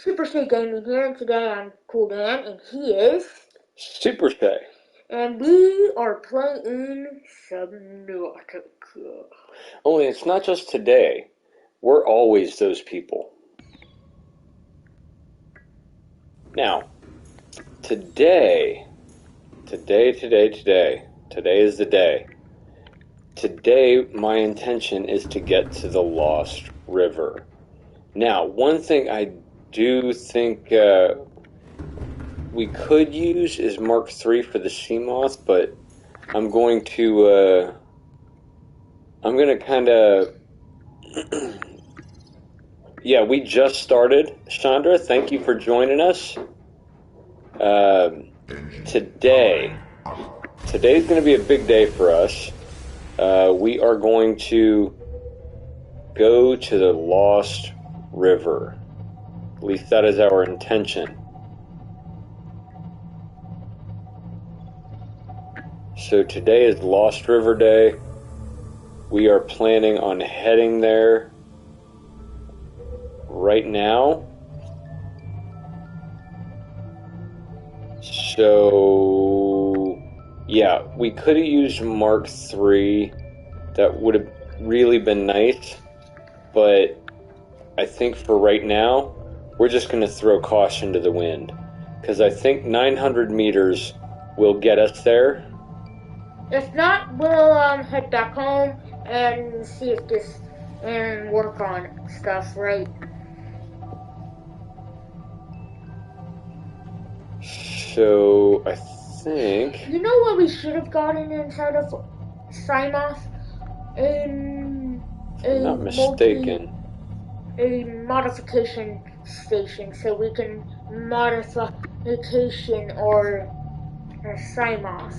Supershea Gaming here, and today I'm Cool Dan, and he is, Supershea. and we are playing Subnautica. Only it's not just today. We're always those people. Now, today is the day. Today, my intention is to get to the Lost River. Now, one thing I do think we could use is Mark III for the sea moth, but I'm going to kind of yeah, we just started. Chandra, thank you for joining us. Today's going to be a big day for us. We are going to go to the Lost River. At least that is our intention. So today is Lost River Day. We are planning on heading there right now. So yeah, we could have used Mark III. That would have really been nice, but I think for right now we're just going to throw caution to the wind, because I think 900 meters will get us there. If not, we'll head back home and see if this and work on stuff, right? So I think, You know what we should have gotten inside of Simoth? if I'm not mistaken, a modification station, so we can modification or Simoth.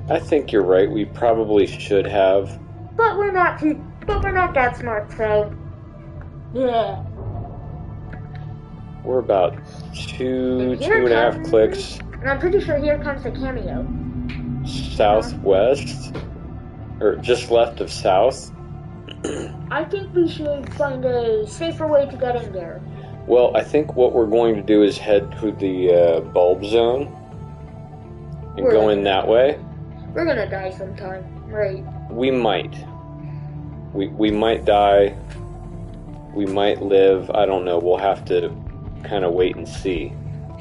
I think you're right. We probably should have. But we're not that smart, so yeah. We're about two and a half clicks And I'm pretty sure here comes the cameo. southwest, or just left of south. I think we should find a safer way to get in there. Well, I think what we're going to do is head to the bulb zone and go in that way. We're gonna die sometime, right? We might. We might die. We might live. I don't know. We'll have to kind of wait and see.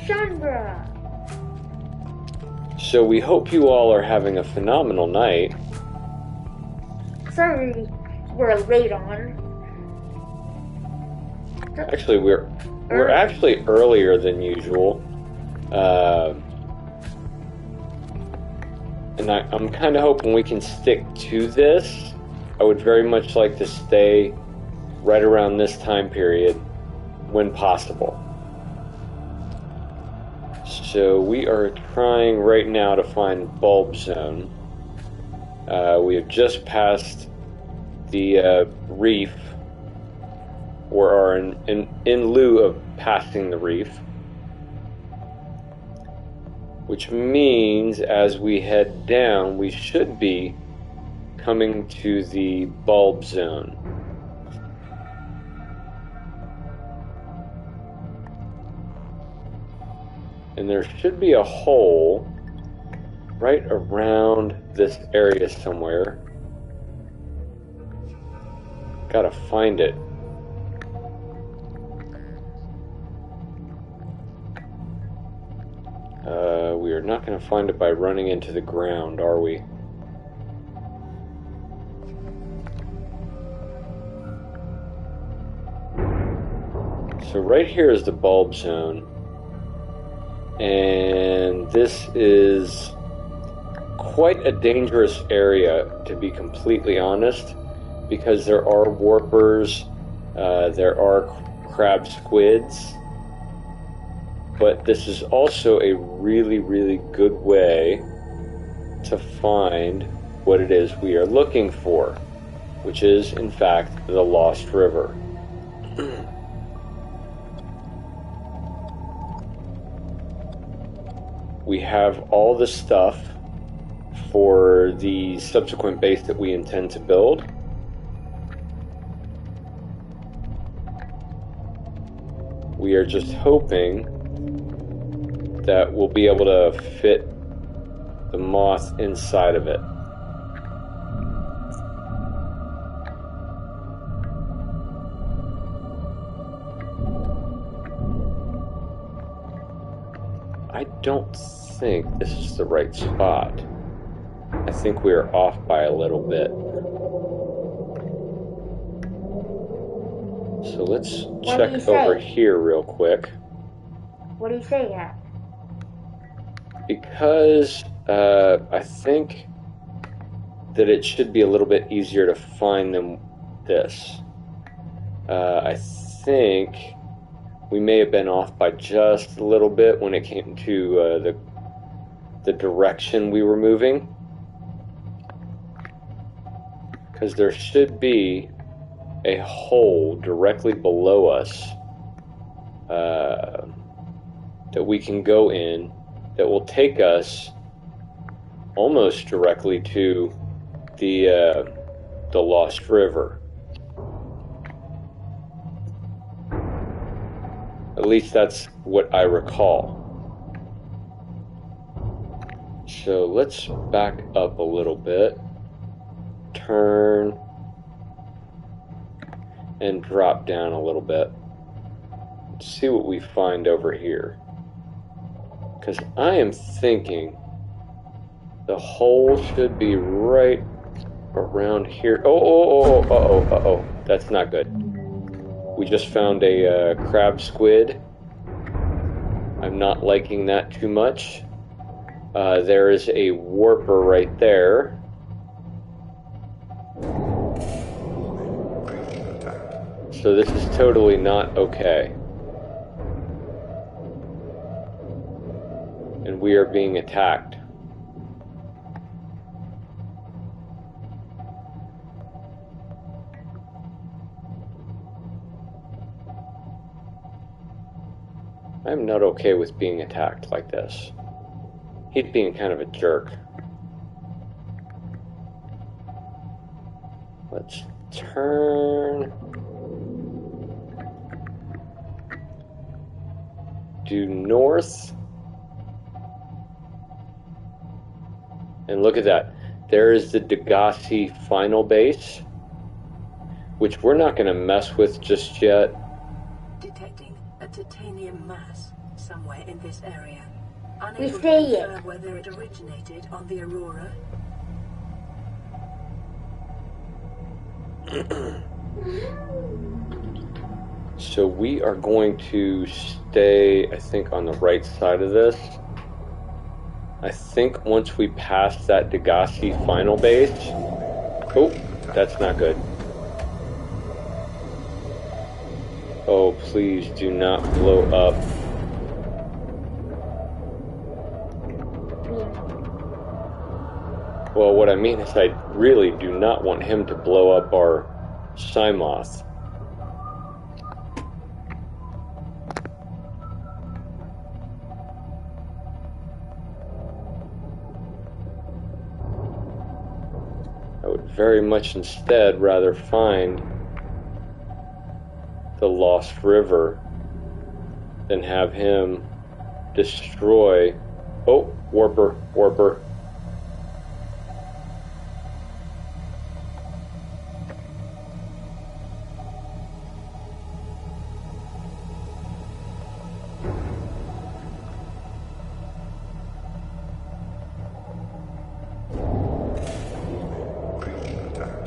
Chandra! So we hope you all are having a phenomenal night. Sorry we're late on. Actually, we're actually earlier than usual. And I'm kind of hoping we can stick to this. I would very much like to stay right around this time period when possible. So we are trying right now to find bulb zone. We have just passed the reef, or are in lieu of passing the reef, which means as we head down, we should be coming to the bulb zone. And there should be a hole right around this area somewhere. Gotta find it. We are not going to find it by running into the ground, are we? So right here is the bulb zone. And this is quite a dangerous area, to be completely honest, because there are warpers, there are crab squids, but this is also a really, really good way to find what it is we are looking for, which is, in fact, the Lost River. We have all the stuff for the subsequent base that we intend to build. We are just hoping that we'll be able to fit the moth inside of it. I don't think this is the right spot. I think we are off by a little bit. So let's check over here real quick. What do you say, yeah? Because I think that it should be a little bit easier to find than this. I think we may have been off by just a little bit when it came to the direction we were moving. Because there should be a hole directly below us that we can go in that will take us almost directly to the Lost River. At least that's what I recall. So let's back up a little bit, turn, and drop down a little bit. Let's see what we find over here. Because I am thinking the hole should be right around here. Uh-oh. That's not good. We just found a crab squid. I'm not liking that too much. There is a warper right there. So this is totally not okay. And we are being attacked. I'm not okay with being attacked like this. He's being kind of a jerk. Let's turn. Due north. And look at that. There is the Degassi final base, which we're not going to mess with just yet. Detecting a titanium mass somewhere in this area. We Unable to see confirm it. whether it originated on the Aurora. So we are going to stay, I think, on the right side of this. I think once we pass that Degassi final base... Oh, that's not good. Oh, please do not blow up. Well, what I mean is I really do not want him to blow up our Simoth. I would very much instead rather find the Lost River than have him destroy... Oh, warper.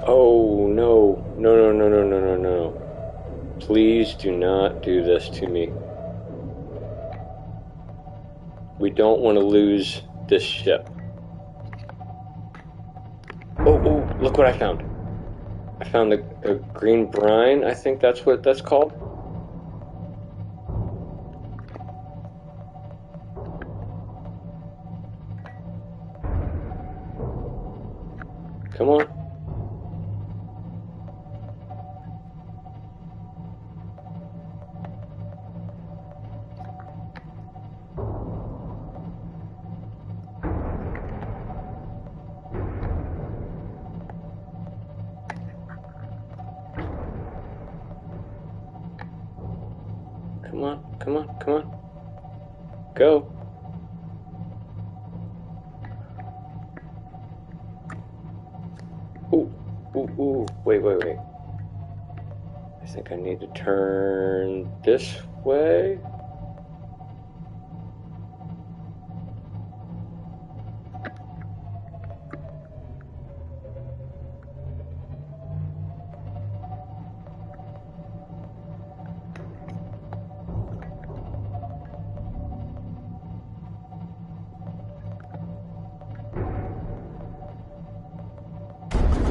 Oh, no. Please do not do this to me. We don't want to lose this ship. Oh, look what I found. I found a green brine, I think that's what that's called. Come on. Come on, come on, come on. Go. Ooh, ooh, ooh. Wait, wait, wait. I think I need to turn this way.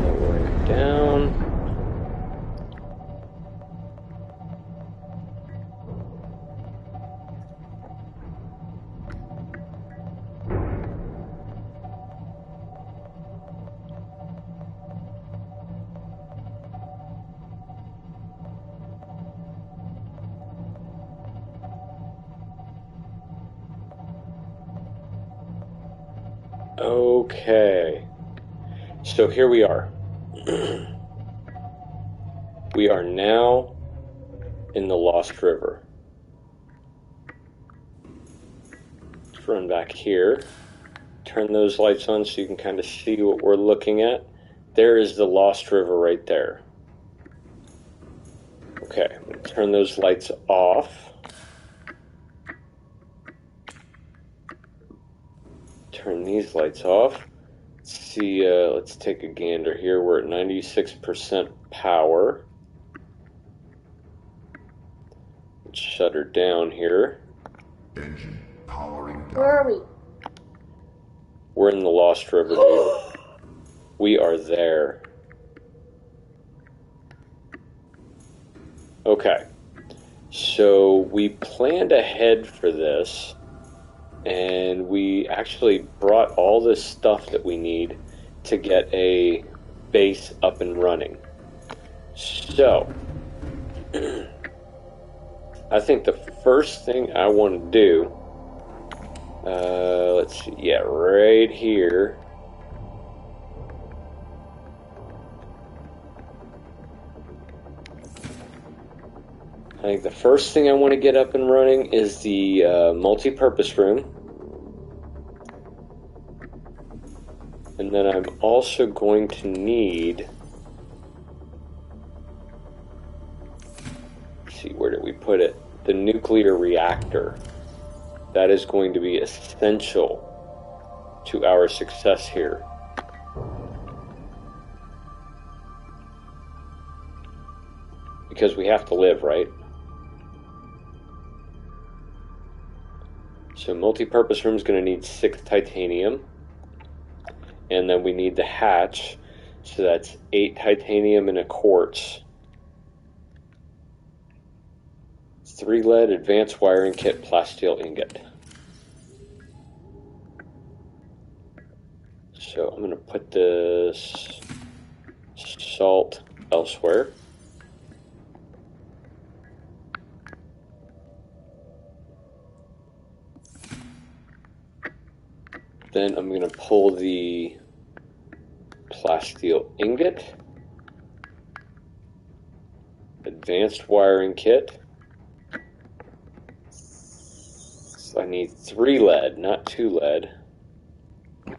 Lowering down. Okay. So here we are. We are now in the Lost River. Let's run back here. Turn those lights on so you can kind of see what we're looking at. There is the Lost River right there. Okay, turn those lights off. Turn these lights off. Let's see, let's take a gander here. We're at 96% power. Let's shut her down here. Engine powering down. Where are we? We're in the Lost River, dude. We are there. Okay. So we planned ahead for this, and we actually brought all this stuff that we need to get a base up and running. So, I think the first thing I want to do, let's see, yeah, right here. I think the first thing I want to get up and running is the multi-purpose room. And then I'm also going to need, let's see, where did we put it? The nuclear reactor. That is going to be essential to our success here. Because we have to live, right? So multi-purpose room is going to need 6 titanium. And then we need the hatch. So that's 8 titanium and a quartz. 3 lead, advanced wiring kit, plasteel ingot. So I'm going to put this salt elsewhere. Then I'm going to pull the plasteel ingot, advanced wiring kit. So I need 3 lead, not 2 lead.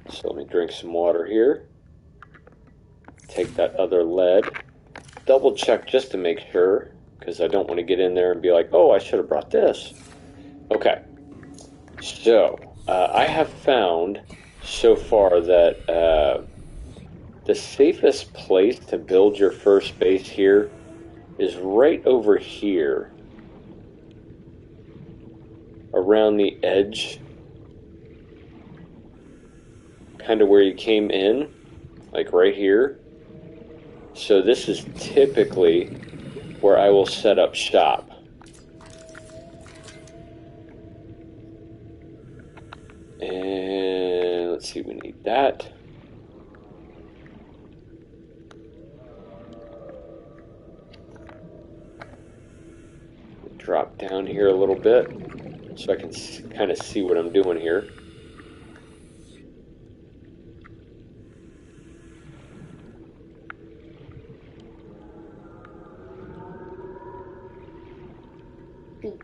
So let me drink some water here. Take that other lead. Double check just to make sure, because I don't want to get in there and be like, oh, I should have brought this. Okay. So, I have found so far that the safest place to build your first base here is right over here, around the edge, kind of where you came in, like right here. So this is typically where I will set up shop. And let's see, we need that. Drop down here a little bit so I can kind of see what I'm doing here. Beep.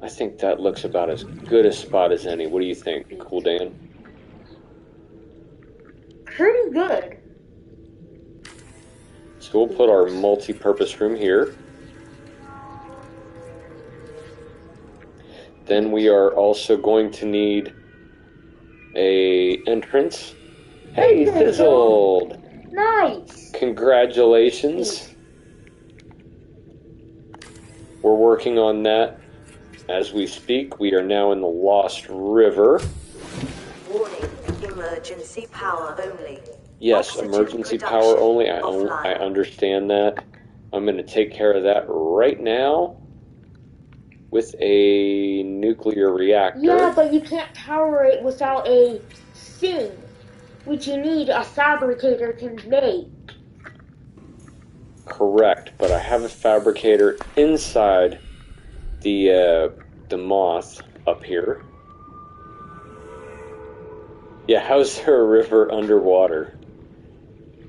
I think that looks about as good a spot as any. What do you think, Cool Dan? Pretty good. So we'll put our multi-purpose room here. Then we are also going to need a entrance. Hey, Fizzled! Nice! Congratulations. We're working on that as we speak. We are now in the Lost River. Warning, emergency power only. Yes, Oxygen emergency production power only. I offline. understand that. I'm going to take care of that right now with a nuclear reactor. Yeah, but you can't power it without a thing, which you need a fabricator to make. Correct, but I have a fabricator inside the moth up here. Yeah, how's there a river underwater?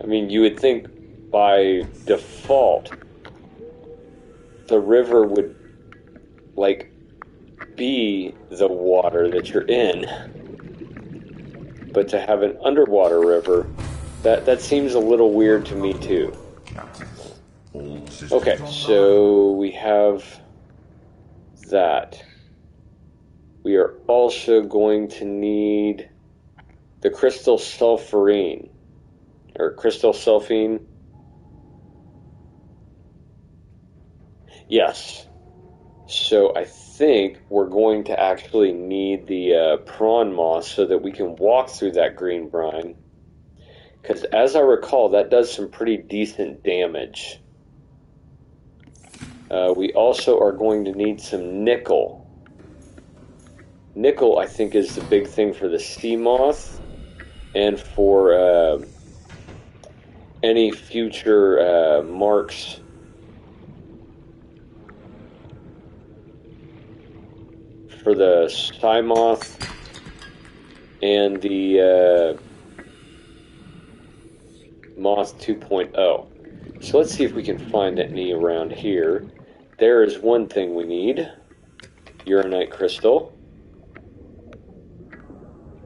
I mean, you would think by default the river would, like, be the water that you're in. But to have an underwater river, that seems a little weird to me too. Captain. All systems Okay, online. so we have that. We are also going to need the crystal sulfurine, or crystal sulfine. Yes. So I think we're going to actually need the prawn moss so that we can walk through that green brine. Because as I recall, that does some pretty decent damage. We also are going to need some nickel. Nickel, I think, is the big thing for the sea moth and for any future marks. For the sky moth and the moth 2.0. So let's see if we can find any around here. There is one thing we need. Uranite crystal.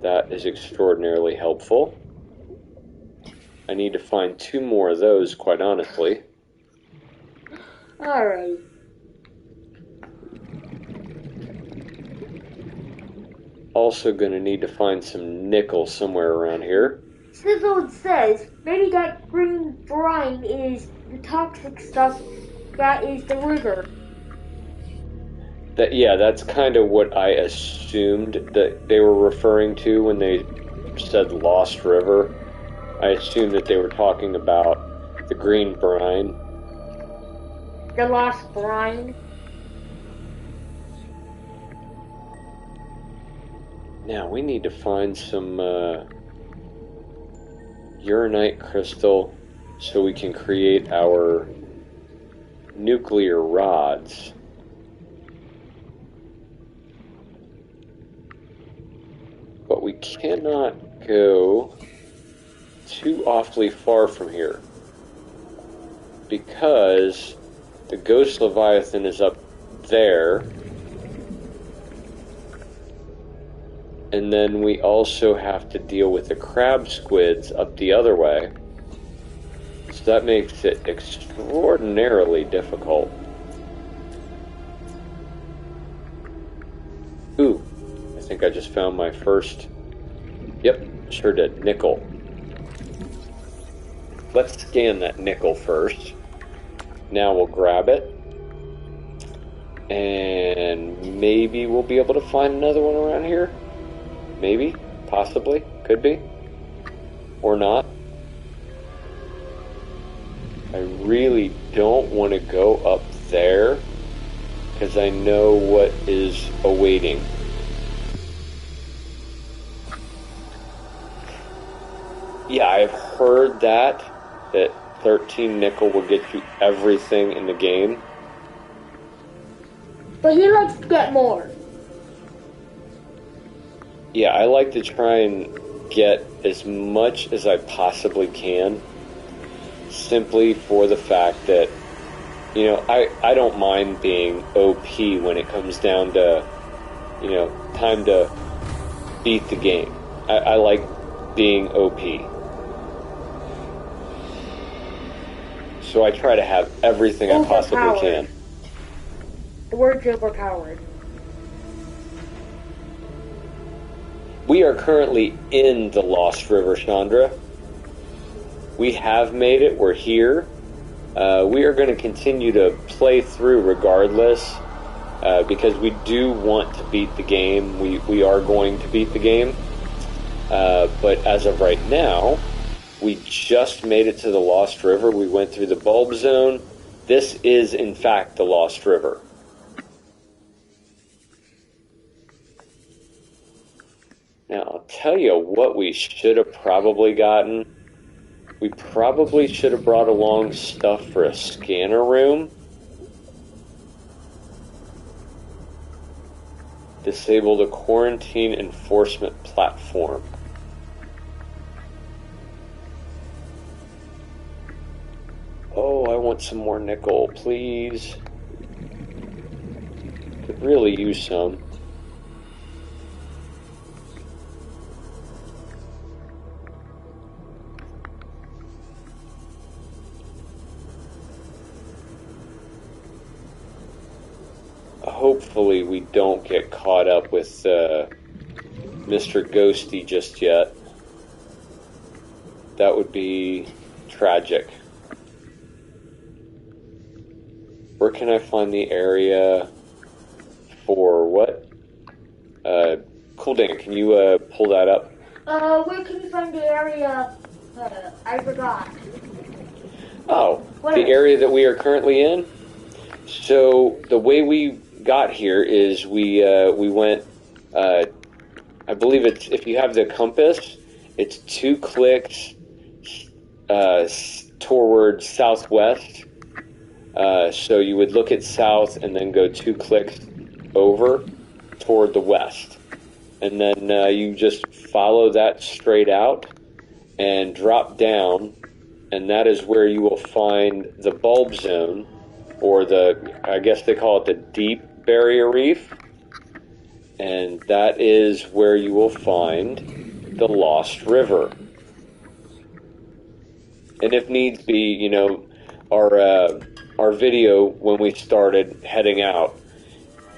That is extraordinarily helpful. I need to find 2 more of those, quite honestly. Alright. Also going to need to find some nickel somewhere around here. Sizzled says maybe that green brine is the toxic stuff that is the river. Yeah, that's kind of what I assumed that they were referring to when they said Lost River. I assumed that they were talking about the green brine. The lost brine. Now we need to find some uranite crystal so we can create our nuclear rods. But we cannot go too awfully far from here because the Ghost Leviathan is up there. And then we also have to deal with the crab squids up the other way. So that makes it extraordinarily difficult. Ooh, I think I just found my first... Yep, sure did. Nickel. Let's scan that nickel first. Now we'll grab it. And maybe we'll be able to find another one around here. Maybe, possibly, could be, or not. I really don't want to go up there because I know what is awaiting. Yeah, I've heard that 13 nickel will get you everything in the game. But he likes to get more. Yeah, I like to try and get as much as I possibly can, simply for the fact that You know, I don't mind being OP when it comes down to, you know, time to beat the game. I like being OP. So I try to have everything I possibly can. The word's overpowered. We are currently in the Lost River, Chandra. We have made it. We're here. We are going to continue to play through regardless, because we do want to beat the game. We are going to beat the game. But as of right now, we just made it to the Lost River. We went through the bulb zone. This is, in fact, the Lost River. Now, I'll tell you what we should have probably gotten. We probably should have brought along stuff for a scanner room. Disable the quarantine enforcement platform. Oh, I want some more nickel, please. Could really use some. Hopefully we don't get caught up with Mr. Ghosty just yet. That would be tragic. Where can I find the area for what? Cool Dan, can you pull that up? Where can you find the area? I forgot. Oh, the area that we are currently in? So the way we got here is we went, I believe it's, if you have the compass, it's 2 clicks toward southwest. So you would look at south and then go 2 clicks over toward the west. And then you just follow that straight out and drop down, and that is where you will find the bulb zone, or I guess they call it the deep barrier reef, and that is where you will find the Lost River. And if needs be, you know, our video when we started heading out,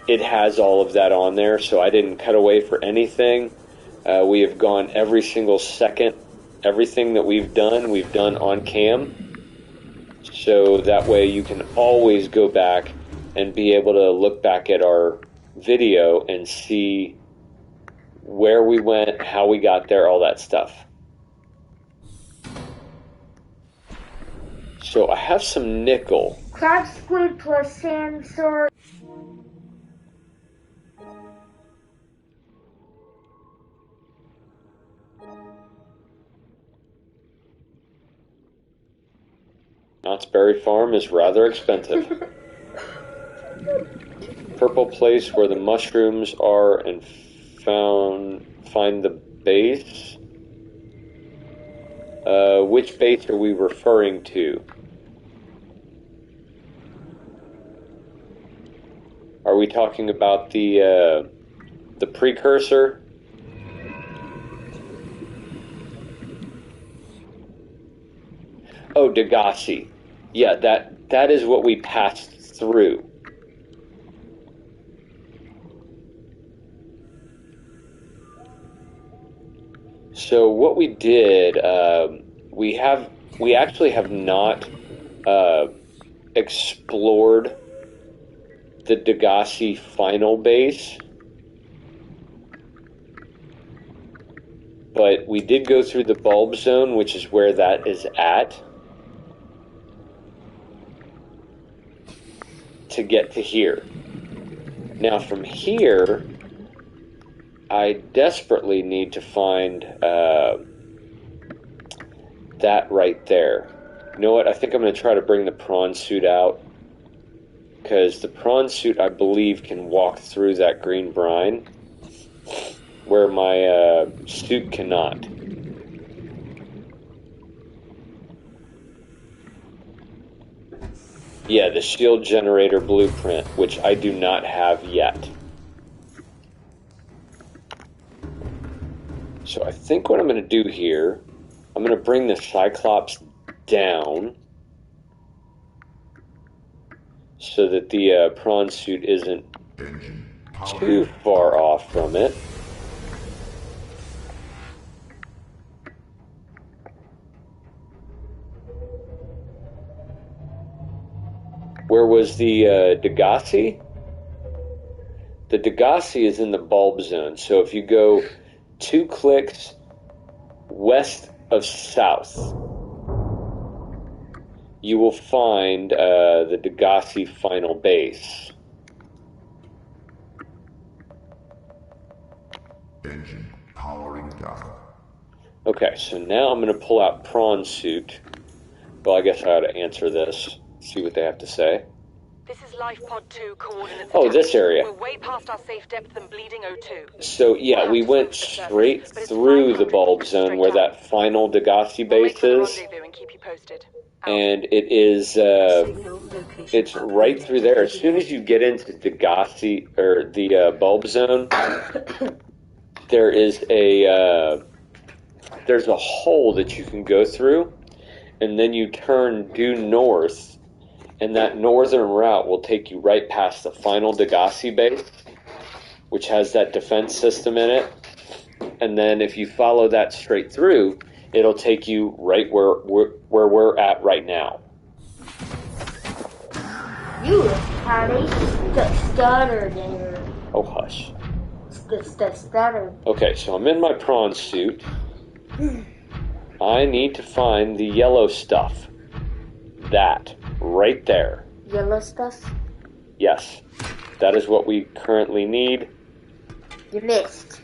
it has all of that on there, so I didn't cut away for anything. We have gone every single second. Everything that we've done on cam. So that way you can always go back and be able to look back at our video and see where we went, how we got there, all that stuff. So I have some nickel. Crab squid plus sand sword. Knott's Berry Farm is rather expensive. Purple place where the mushrooms are and find the base. Which base are we referring to? Are we talking about the precursor? Oh, Degassi. Yeah, that is what we passed through. So what we did, we actually have not explored the Degassi final base, but we did go through the bulb zone, which is where that is at, to get to here. Now from here, I desperately need to find that right there. You know what? I think I'm going to try to bring the prawn suit out, because the prawn suit, I believe, can walk through that green brine, where my suit cannot. Yeah, the shield generator blueprint, which I do not have yet. So I think what I'm going to do here, I'm going to bring the Cyclops down so that the prawn suit isn't too far off from it. Where was the Degassi? The Degassi is in the bulb zone. So if you go 2 clicks west of south, you will find the Degassi final base. Engine powering down. Okay, so now I'm going to pull out prawn suit. Well, I guess I ought to answer this. See what they have to say. This is Life Pod 2 coordinates. Oh, this area. We're way past our safe depth and bleeding O2. So, yeah, we went straight through the bulb zone where that final Degassi base is. And keep you posted. And it is, it's right through there. As soon as you get into Degassi, or the bulb zone, there is there's a hole that you can go through, and then you turn due north, and that northern route will take you right past the final Degassi base, which has that defense system in it. And then if you follow that straight through, it'll take you right where we're at right now. You had a stutter there. Oh, hush. The stutter. Okay, so I'm in my prawn suit. I need to find the yellow stuff. That, right there. Yellow stuff? Yes, that is what we currently need. You missed.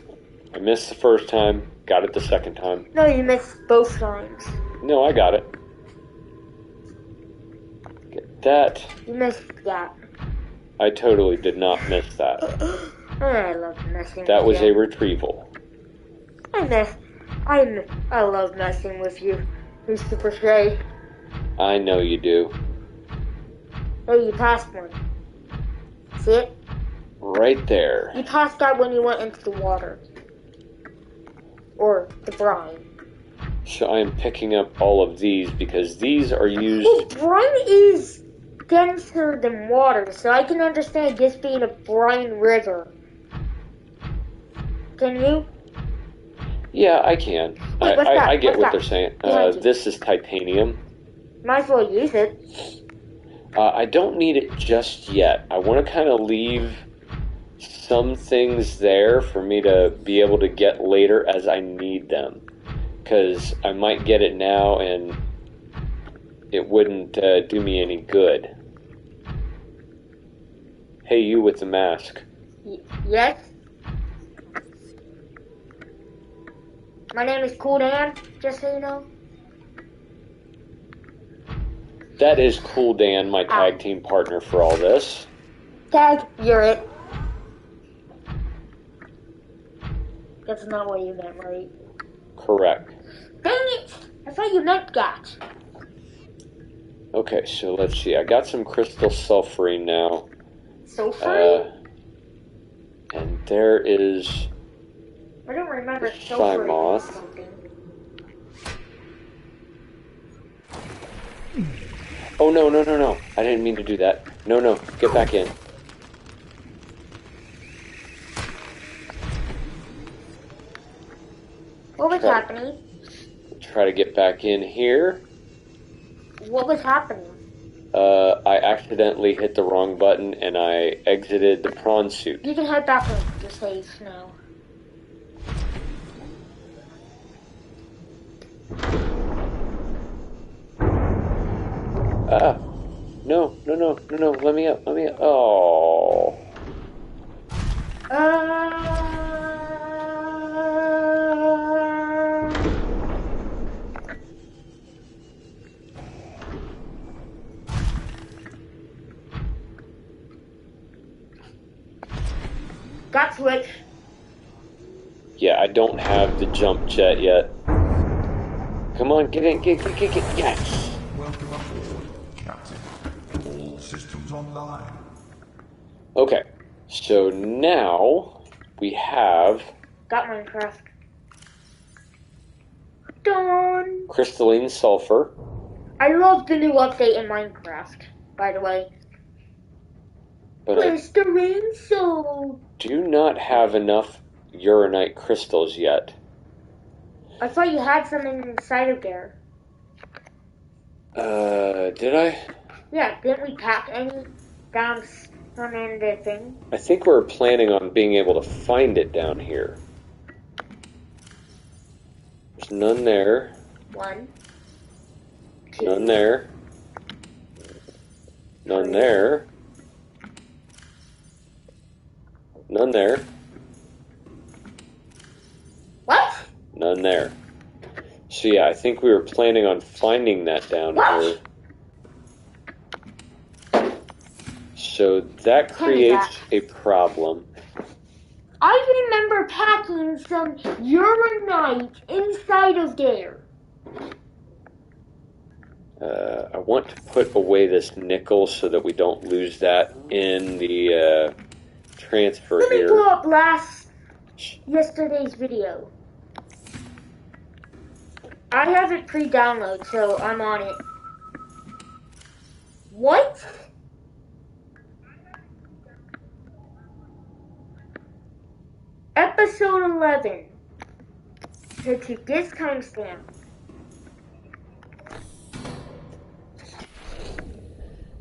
I missed the first time, got it the second time. No, you missed both times. No, I got it. Get that. You missed that. I totally did not miss that. I love messing That was with you. a retrieval. I love messing with you, Supershea. I know you do. Hey, you passed one. See it? Right there. You passed that when you went into the water. Or the brine. So I am picking up all of these because these are used... Oh, brine is denser than water, so I can understand this being a brine river. Can you? Yeah, I can. Wait, what's that? I get What's what that? they're saying. Behind you. This is titanium. Might as well use it. I don't need it just yet. I want to kind of leave some things there for me to be able to get later as I need them. Because I might get it now and it wouldn't do me any good. Hey, you with the mask. Yes? My name is Cool Dan, just so you know. That is Cool Dan, my tag team partner for all this. Tag, you're it. That's not what you meant, right? Correct. Dang it! I thought you meant that. Okay, so let's see. I got some crystal sulfurine now. So free? And there is... I don't remember Shy so free or moth. something. Oh, no. I didn't mean to do that. No. Get back in. What was happening? Try to get back in here. What was happening? I accidentally hit the wrong button and I exited the prawn suit. You can head back into safe now. No. Let me up. Oh. Got switch. Yeah, I don't have the jump jet yet. Come on, get in, get. Yes. Welcome aboard, Captain. All is online. Okay, so now we have Got Minecraft. Done. crystalline sulfur. I love the new update in Minecraft, by the way. But I Crystalline soul. do not have enough uranite crystals yet. I thought you had some inside of there. Did I? Yeah, didn't we pack any down in the thing? I think we're planning on being able to find it down here. There's none there. One. Two. None there. None there. None there. What? None there. So yeah, I think we were planning on finding that down here. So that creates a problem. I remember packing some uranite inside of there. I want to put away this nickel so that we don't lose that in the transfer Let me here. pull up yesterday's video. I have it pre-download, so I'm on it. What? Episode 11. So to this timestamp.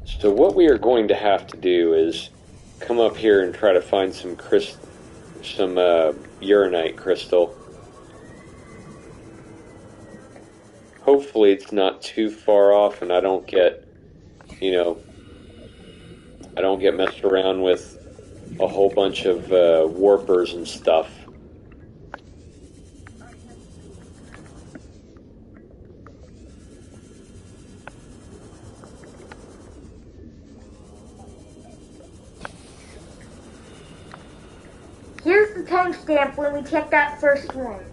So what we are going to have to do is come up here and try to find some uranite crystal. Hopefully it's not too far off and I don't get, I don't get messed around with a whole bunch of warpers and stuff. Here's the timestamp when we check that first one.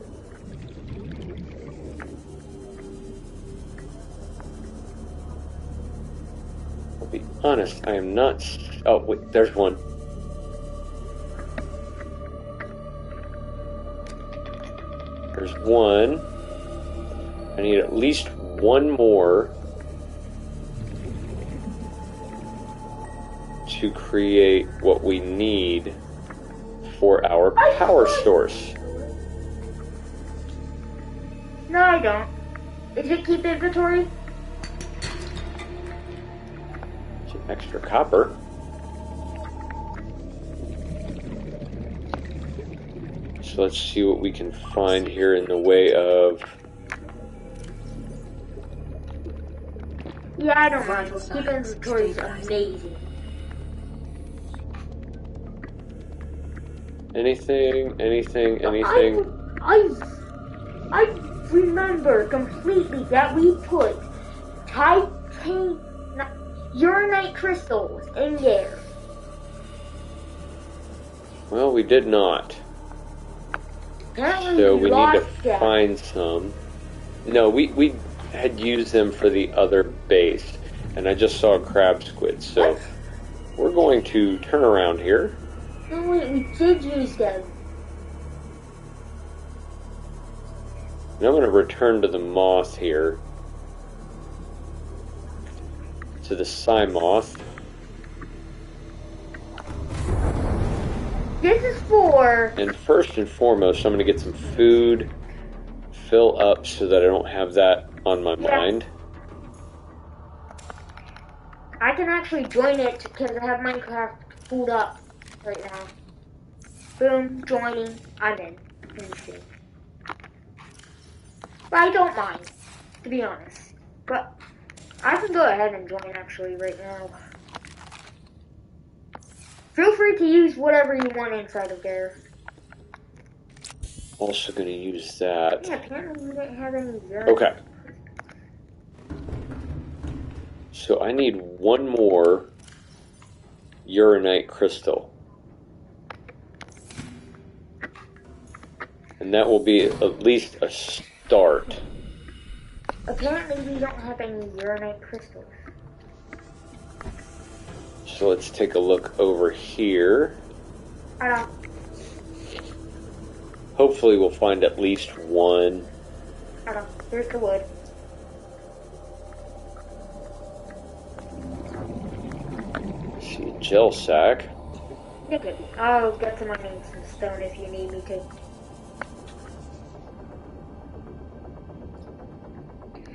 I'll be honest, I am not... Oh, wait, there's one. There's one. I need at least one more to create what we need for our power source. No, I don't. Is it keep inventory? Some extra copper. So let's see what we can find here in the way of... Yeah, I don't mind. Keep inventory is amazing. Anything? I remember completely that we put uranite crystals in there. Well, we did not. Apparently So we need to lost them. find some. No, we had used them for the other base, and I just saw a crab squid. So we're going to turn around here. No, wait, we did use them. And I'm going to return to the moth here. To the Psy moth. This is for... And first and foremost, I'm going to get some food, fill up so that I don't have that on my mind. I can actually join it because I have Minecraft pulled up right now. Boom, joining. I'm in. Let me see. But I don't mind, to be honest. But I can go ahead and join actually right now. Feel free to use whatever you want inside of there. Also going to use that. Yeah, apparently we didn't have any there. Okay. So I need one more uranite crystal. And that will be at least a start. Apparently we don't have any uranite crystals. So let's take a look over here. Hopefully we'll find at least one. Here's the wood. See a gel sack. You're good. I'll get some money and some stone if you need me to.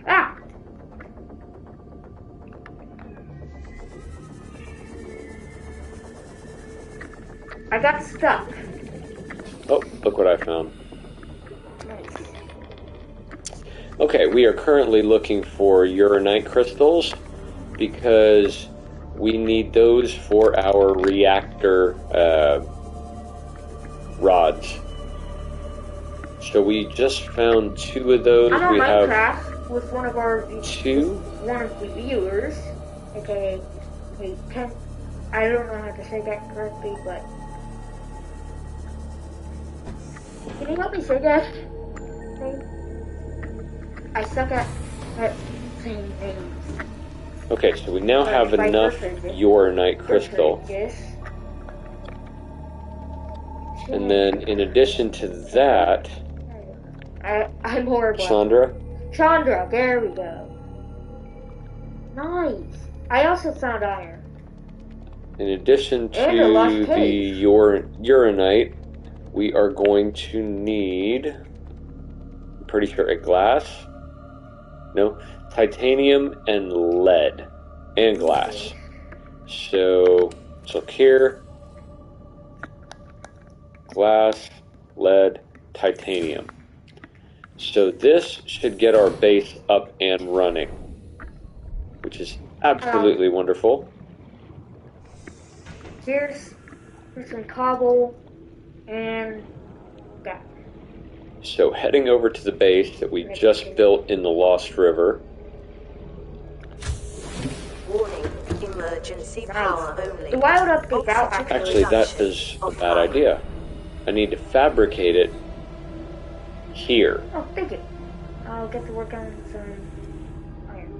Ah! I got stuck. Oh, look what I found. Nice. Okay, we are currently looking for uranite crystals because we need those for our reactor rods. So we just found 2 of those. I'm on We have Minecraft with one of the viewers, aka Ken. I don't know how to say that correctly, but can you help me say that name? I suck at saying names. Okay, so we now have enough uranite crystal. And then in addition to that, I'm horrible. Chandra, there we go. Nice. I also found iron. in addition to the uranite, we are going to need, I'm pretty sure, a glass. No, titanium and lead and glass. So let's look here. Glass, lead, titanium. So this should get our base up and running, which is absolutely wonderful. Here's some cobble and that. So heading over to the base that we just built in the Lost River. Warning, emergency power only. The wild update out Actually, that is a bad idea. I need to fabricate it here. Oh, thank you. I'll get to work on some iron.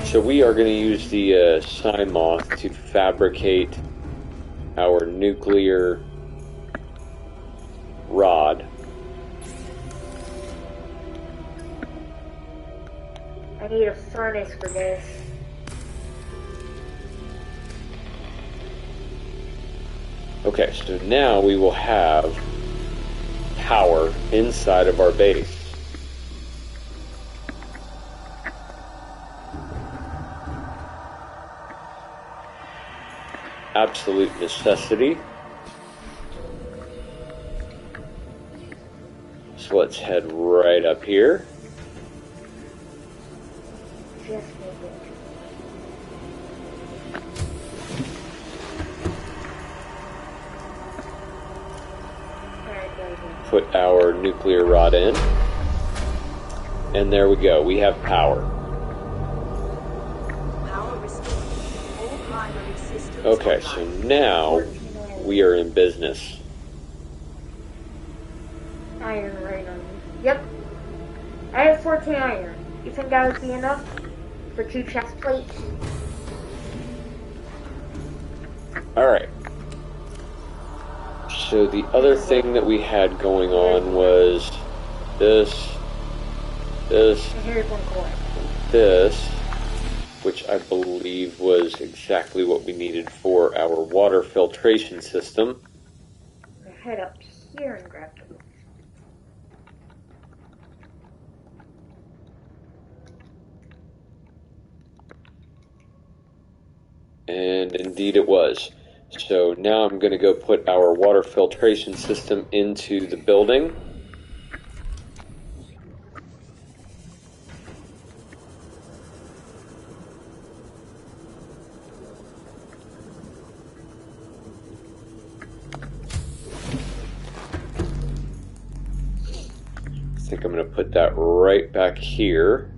So we are going to use the Cymoth to fabricate our nuclear rod. I need a furnace for this. Okay, so now we will have power inside of our base. Absolute necessity. So let's head right up here. Just make it. Alright, there we go. Put our nuclear rod in. And there we go. We have power. Power restored. All primary systems Okay, so now we are in business. Iron right on me. Yep. I have 14 iron. You think that would be enough for 2 chest plates? Alright. So the other thing that we had going on was this, And here's one core. this, which I believe was exactly what we needed for our water filtration system. I'm gonna head up here and grab them. And indeed it was. So now I'm going to go put our water filtration system into the building. I think I'm going to put that right back here.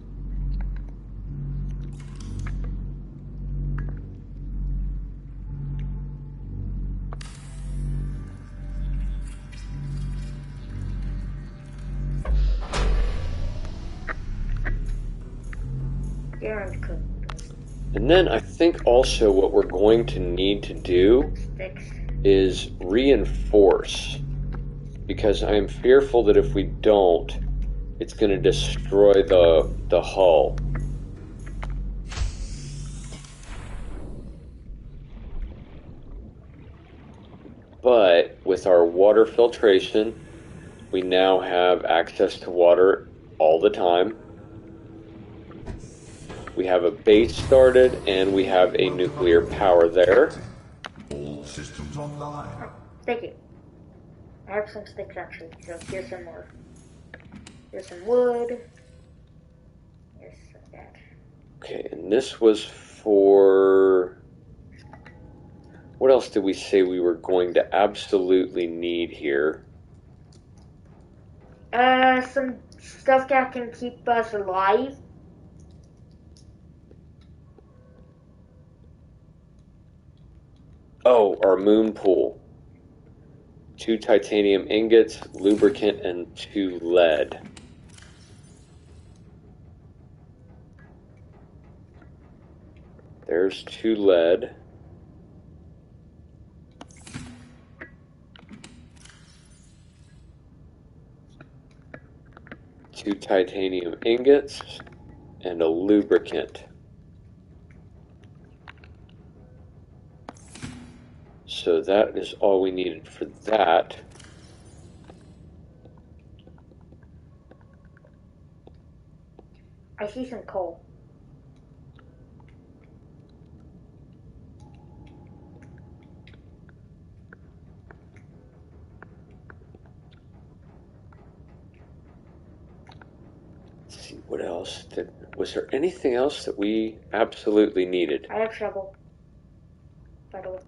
Darren's cooked. And then I think also what we're going to need to do Sticks. is reinforce. Because I am fearful that if we don't, it's going to destroy the hull. But with our water filtration, we now have access to water all the time. We have a base started, and we have a nuclear power there. All systems online. Oh, thank you. I have some sticks actually, so here's some more. Here's some wood. Here's some of that. Okay, and this was for... What else did we say we were going to absolutely need here? Some stuff that can keep us alive. Oh, our moon pool. 2 titanium ingots, lubricant, and 2 lead. There's 2 lead. Two titanium ingots and a lubricant. So that is all we needed for that. I see some coal. Let's see what else. Was there anything else that we absolutely needed? I have shovel. By the way.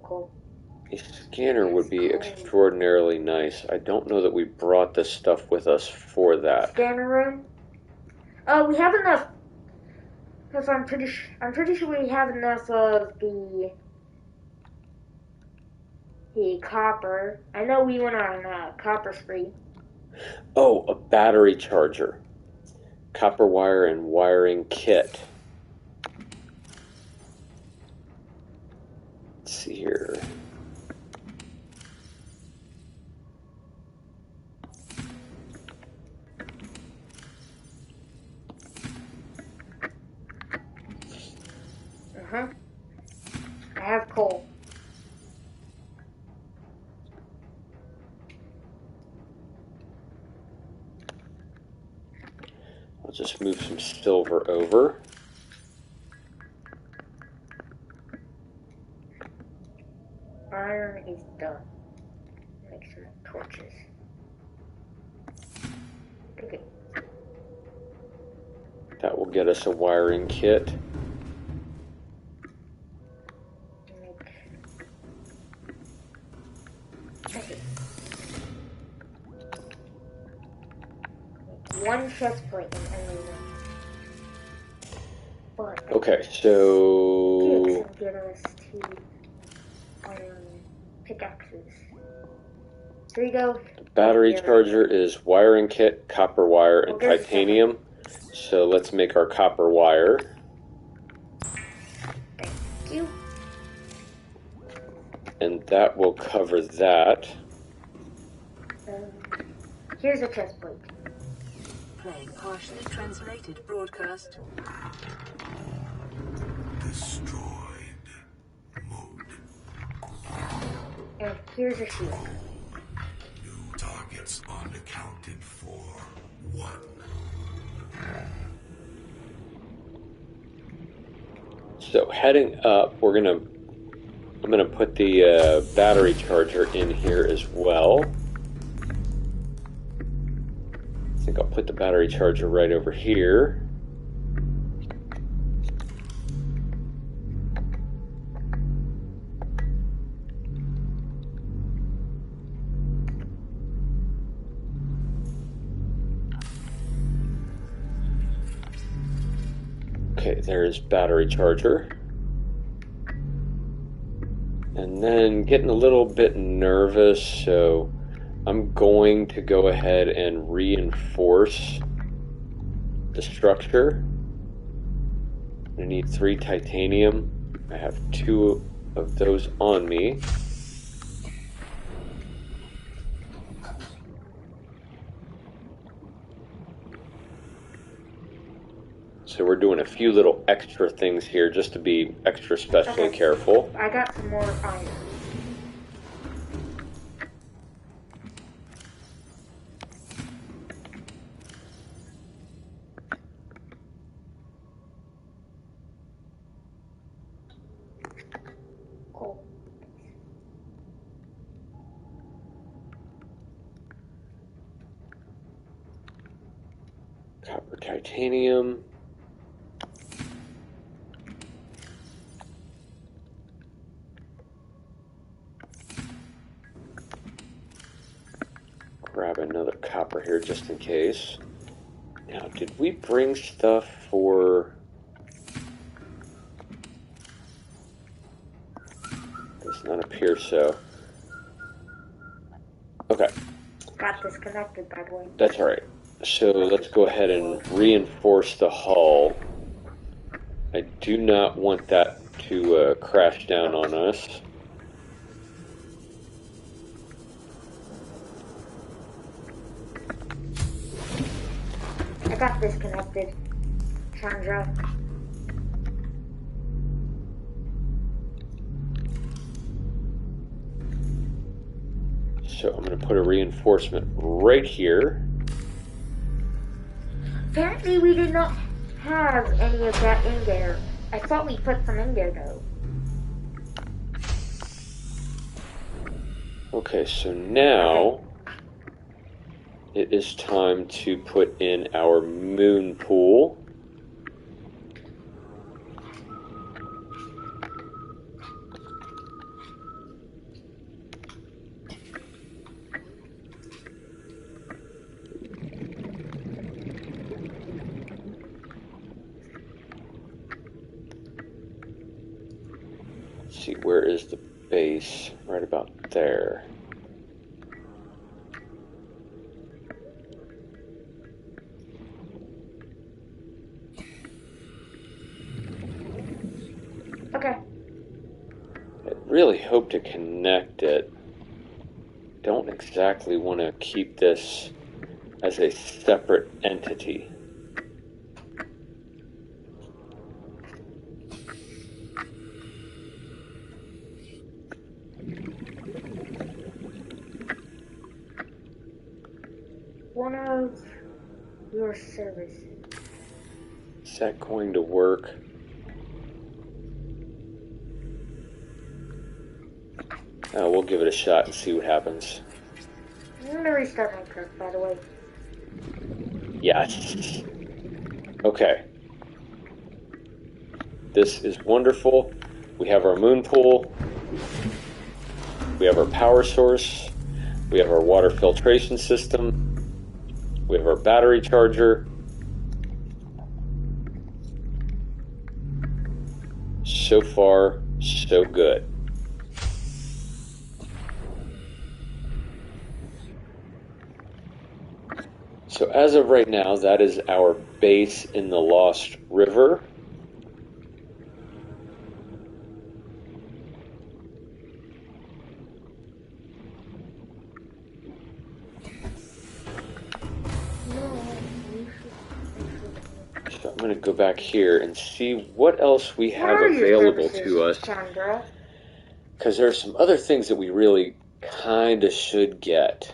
Cool. A scanner would be extraordinarily nice. I don't know that we brought this stuff with us for that. Scanner room. We have enough. Because I'm pretty sure we have enough of the copper. I know we went on a copper spree. Oh, a battery charger. Copper wire and wiring kit. Let's see here. I have coal. I'll just move some silver over. Iron is done. Make some torches. Okay. That will get us a wiring kit. One chest plate and only one. But Okay, so can get us to pickaxes. Here you go. the battery charger is wiring kit, copper wire, and titanium. So let's make our copper wire. Thank you. And that will cover that. Here's a chest plate. Playing partially translated broadcast. Destroyed. Mode. And here's a shield. New targets unaccounted for. 1. So heading up, I'm gonna put the battery charger in here as well. I think I'll put the battery charger right over here. Okay, there's battery charger. And then getting a little bit nervous, so I'm going to go ahead and reinforce the structure. I need 3 titanium. I have 2 of those on me. So we're doing a few little extra things here just to be extra specially careful. I got some more iron. Cool. Copper, titanium. Grab another copper here just in case. Now, did we bring stuff for... Does not appear so. Okay. Got disconnected, by the way. That's alright. So let's go ahead and reinforce the hull. I do not want that to crash down on us. I got disconnected, Chandra. So I'm going to put a reinforcement right here. Apparently we did not have any of that in there. I thought we put some in there though. Okay, so now it is time to put in our moon pool. Let's see, where is the base? Right about there. Okay. I really hope to connect it. Don't exactly want to keep this as a separate entity. One of your services. Is that going to work? We'll give it a shot and see what happens. I'm gonna restart my curve, by the way. Yes. Okay. This is wonderful. We have our moon pool. We have our power source. We have our water filtration system. We have our battery charger. So far, so good. So as of right now, that is our base in the Lost River. So I'm going to go back here and see what else we have available to us. Because there are some other things that we really kind of should get.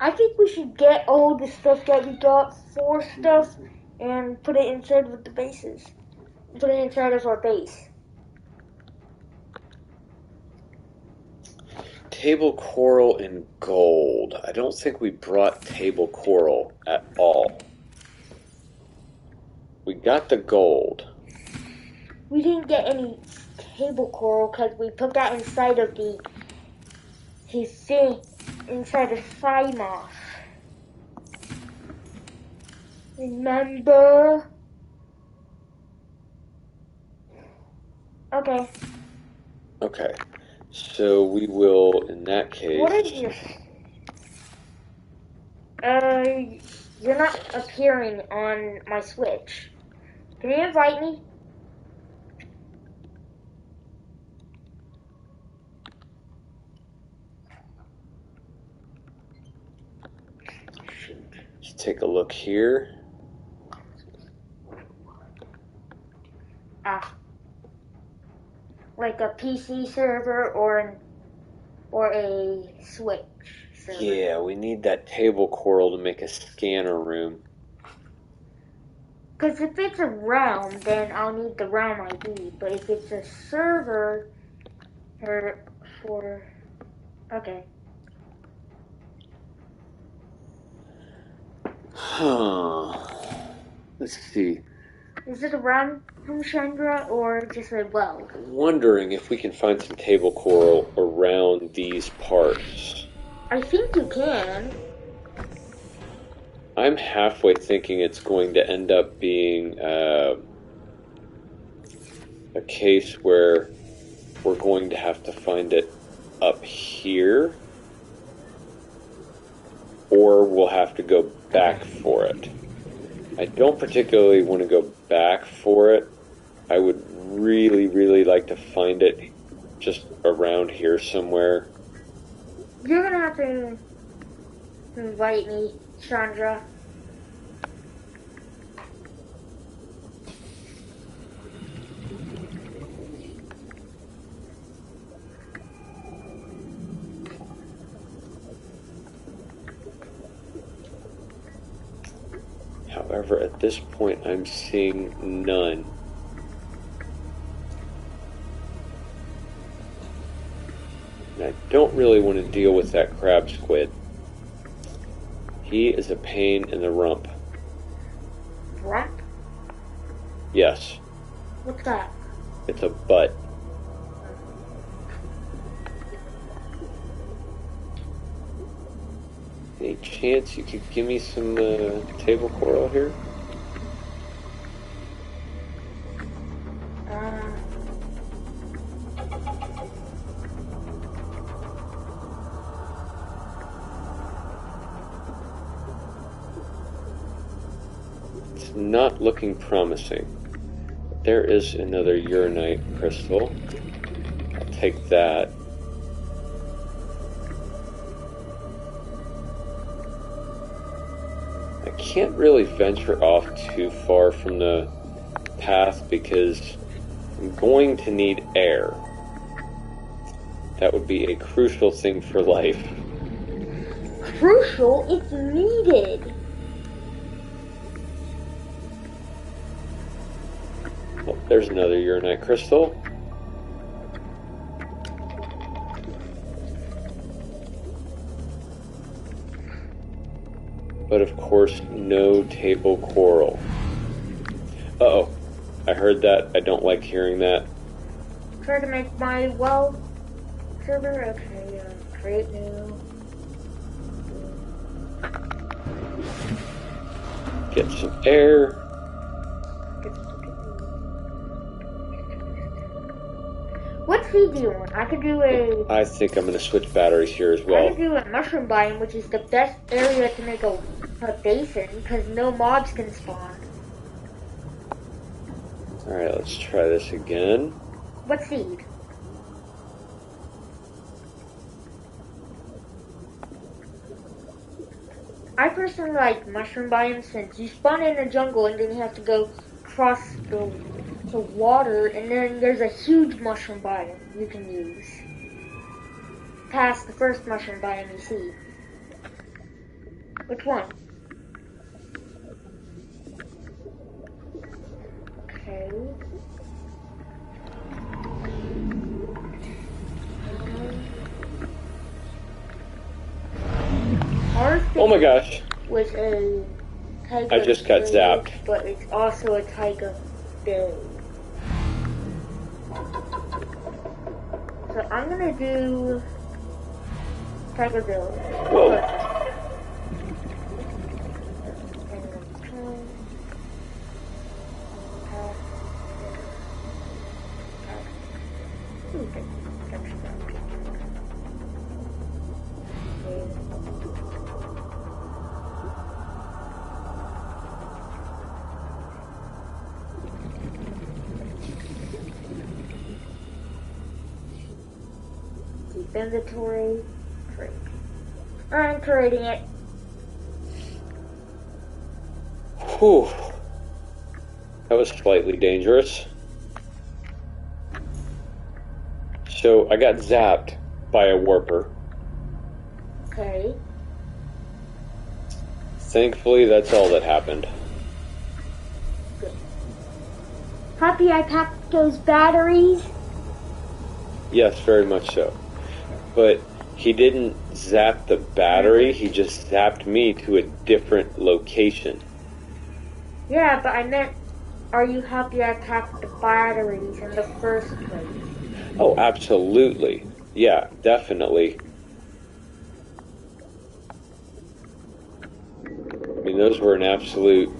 I think we should get all the stuff that we got for stuff and put it inside of the bases. Put it inside of our base. Table coral and gold. I don't think we brought table coral at all. We got the gold. We didn't get any table coral because we put that inside of his thing. Inside of Simos. Remember? Okay. Okay. So we will, in that case... What is your... You're not appearing on my Switch. Can you invite me? Let's take a look here. Like a PC server or a Switch server. Yeah, we need that table coral to make a scanner room. Because if it's a realm, then I'll need the realm ID. But if it's a server for okay. Let's see. Is it around from Chandra or just a well? I'm wondering if we can find some table coral around these parts. I think you can. I'm halfway thinking it's going to end up being a case where we're going to have to find it up here, or we'll have to go back for it. I don't particularly want to go back for it. I would really, really like to find it just around here somewhere. You're gonna have to invite me, Chandra. However, at this point, I'm seeing none. And I don't really want to deal with that crab squid. He is a pain in the rump. Rump? Yes, What's that? it's a butt. Any chance you could give me some table coral here? It's not looking promising. There is another uranite crystal. I'll take that. I can't really venture off too far from the path because I'm going to need air. That would be a crucial thing for life. Crucial? It's needed. Oh, there's another uranite crystal. But of course, no table coral. Uh-oh. I heard that. I don't like hearing that. Try to make my well server. Okay, create new. Get some air. What's he doing? I could do I think I'm going to switch batteries here as I well. could do a mushroom biome, which is the best area to make a basin, because no mobs can spawn. Alright, let's try this again. What seed? I personally like mushroom biomes since you spawn in a jungle and then you have to go across the water, and then there's a huge mushroom biome you can use. Past the first mushroom biome you see. Which one? Okay. Oh my gosh. Was a tiger I just got zapped. But it's also a tiger berry. So I'm gonna do tiger berry. Whoa. Inventory. Trade. I'm trading it. Whew. That was slightly dangerous. So I got zapped by a warper. Okay. Thankfully, that's all that happened. Good. Happy I packed those batteries? Yes, very much so. But he didn't zap the battery, he just zapped me to a different location. Yeah, but I meant, are you happy I packed the batteries in the first place? Oh, absolutely. Yeah, definitely. I mean, those were an absolute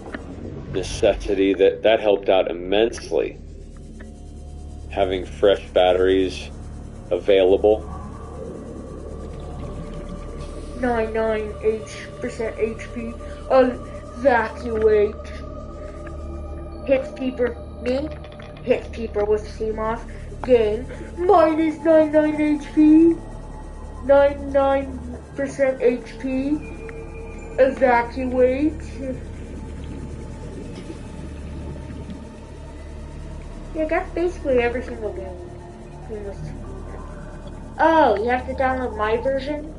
necessity. That helped out immensely. Having fresh batteries available. 99% HP. Evacuate. Hits peeper. Me. Hits peeper with CMOS. Game. Minus 99 HP. 99% HP. Evacuate. Yeah, that's basically every single game. Oh, you have to download my version?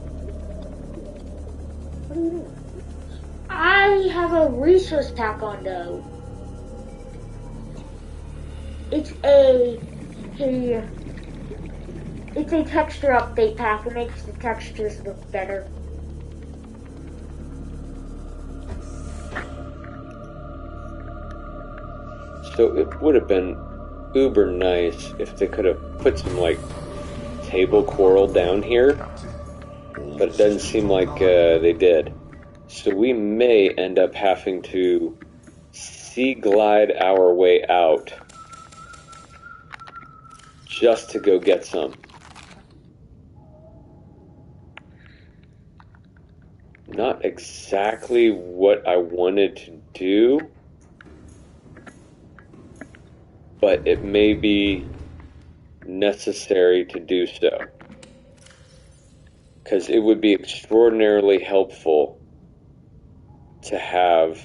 What do you mean? I have a resource pack on though. It's a texture update pack. It makes the textures look better. So it would have been uber nice if they could have put some like table coral down here, but it doesn't seem like they did. So we may end up having to sea glide our way out just to go get some. Not exactly what I wanted to do, but it may be necessary to do so. Because it would be extraordinarily helpful to have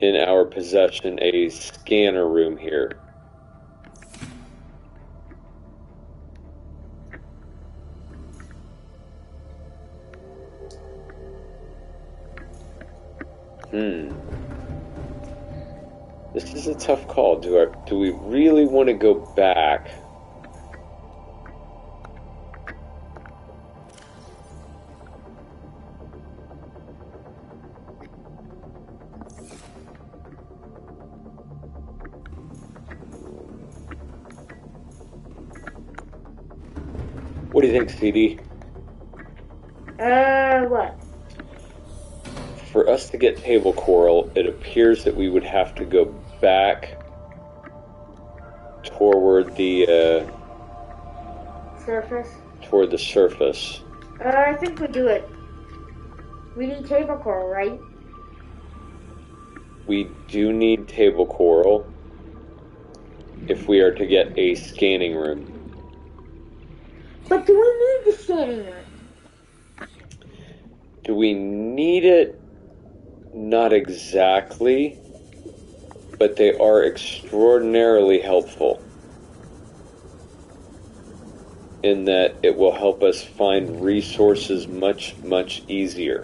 in our possession a scanner room here. This is a tough call. Do we really want to go back? What do you think, CD? What? For us to get table coral, it appears that we would have to go back toward the Surface? Toward the surface. I think we do it. We need table coral, right? We do need table coral if we are to get a scanning room. But do we need the scanning room? Do we need it? Not exactly, but they are extraordinarily helpful in that it will help us find resources much, much easier.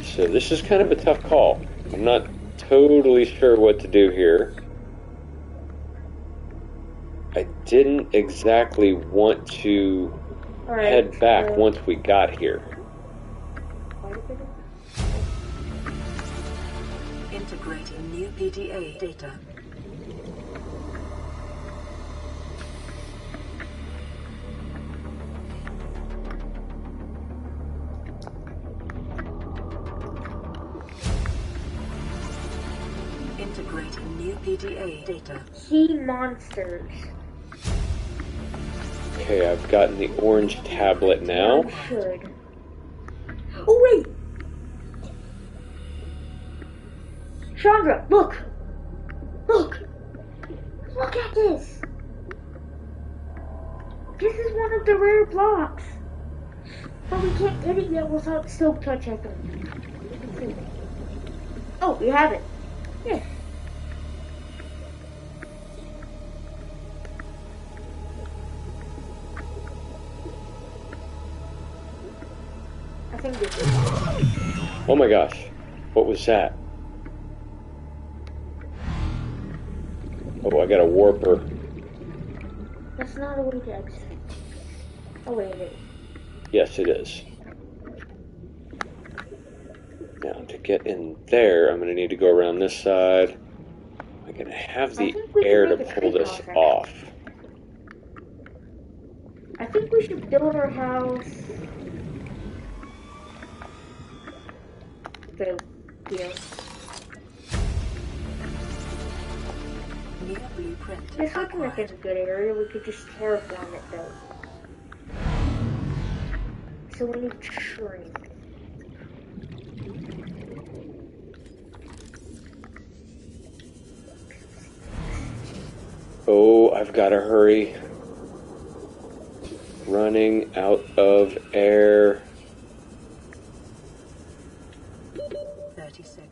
So this is kind of a tough call. I'm not totally sure what to do here. I didn't exactly want to head back once we got here. Integrating new PDA data. Integrating new PDA data. Sea monsters. Okay, I've gotten the orange tablet now. You should. Oh wait! Chandra, look! Look! Look at this! This is one of the rare blocks. But we can't get it yet without silk touch, I think. Oh, we have it. Yeah. I think this is. Oh my gosh. What was that? Oh, I got a warper. That's not a way to exit. Oh, wait, it is. Yes, it is. Now, to get in there, I'm going to need to go around this side. I'm going to have the air to pull this off. I think we should build our house. So, yeah. Near blueprint. This looking like it's a good area. We could just terraform it though. So we need shrink. Oh, I've got to hurry. Running out of air. 30 seconds.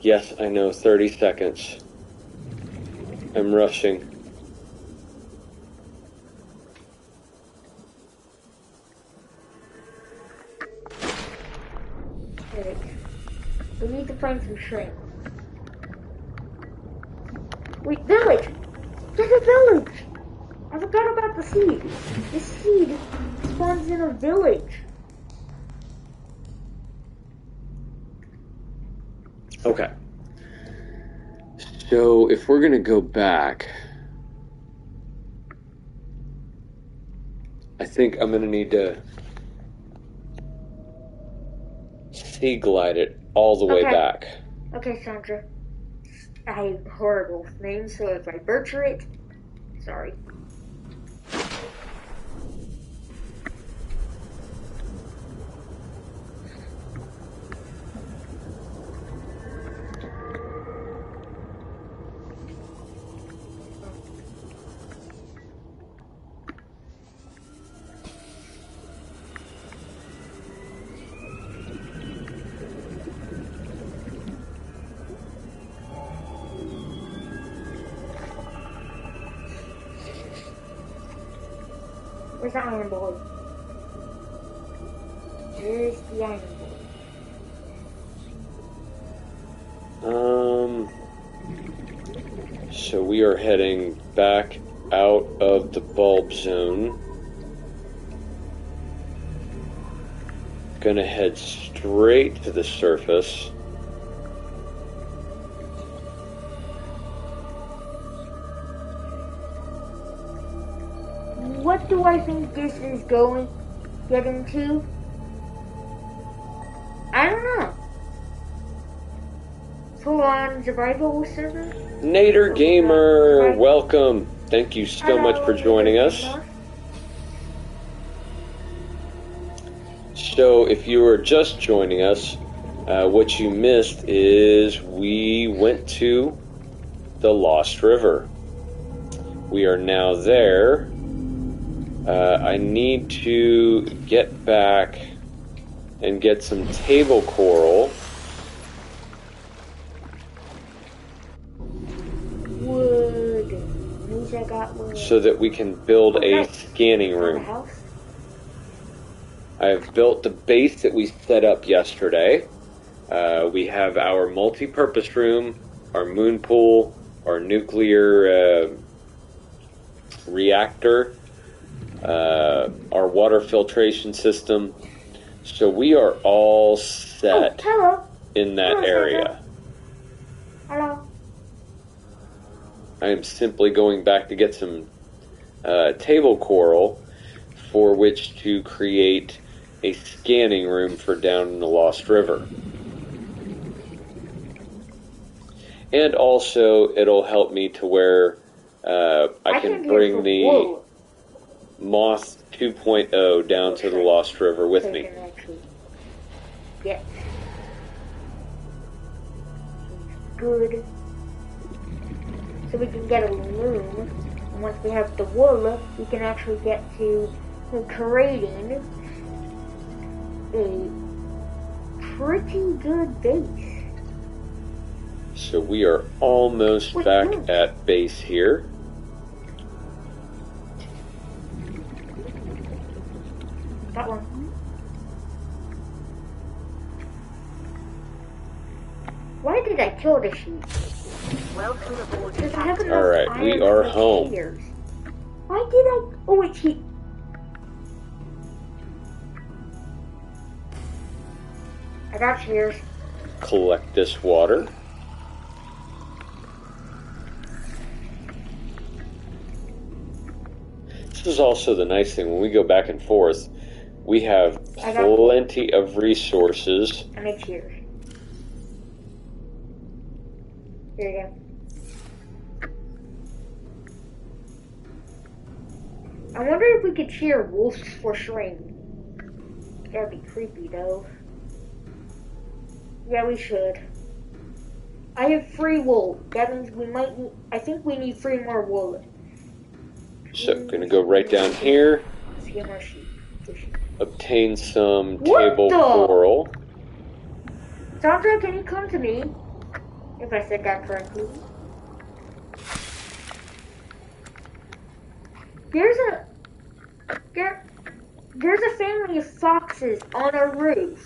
Yes, I know, 30 seconds. I'm rushing. Wait. We need to find some shrink. Wait, village! There's a village! I forgot about the seed. The seed spawns in a village. Okay. So, if we're going to go back, I think I'm going to need to sea glide it all the way back. Okay, Sandra. I have horrible names, so if I butcher it, sorry. Where's the iron boy? Where's the iron boy? So we are heading back out of the bulb zone. Gonna head straight to the surface. What do I think this is getting to? I don't know. Full on survival server? Nader Gamer, welcome. Thank you so much for joining us. So, if you are just joining us, what you missed is we went to the Lost River. We are now there. I need to get back and get some table coral. Wood. Means I got wood. So that we can build a scanning room. I have built the base that we set up yesterday. We have our multi-purpose room, our moon pool, our nuclear reactor, our water filtration system. So we are all set in that area. Hello. I am simply going back to get some table coral for which to create a scanning room for down in the Lost River. And also, it'll help me to where I can bring the... Moth 2.0 down to the Lost River with So we me. can actually get good. So we can get a room, and once we have the wool, we can actually get to creating a pretty good base. So we are almost back at base here. That one. Why did I kill the sheep? Welcome aboard, Because I have Captain. enough Alright, iron we to are make home. shears. Why did I? Oh, it's heat. I got shears. Collect this water. This is also the nice thing. When we go back and forth, we have plenty of resources. I made shears. Here you go. I wonder if we could shear wolves for shrimp. That'd be creepy though. Yeah, we should. I have 3 wool. That means we might need, I think we need 3 more wool. So, gonna go right down here. Let's get more sheep. Obtain some What table the? coral. Sandra, can you come to me? If I said that correctly. There's a family of foxes on our roof.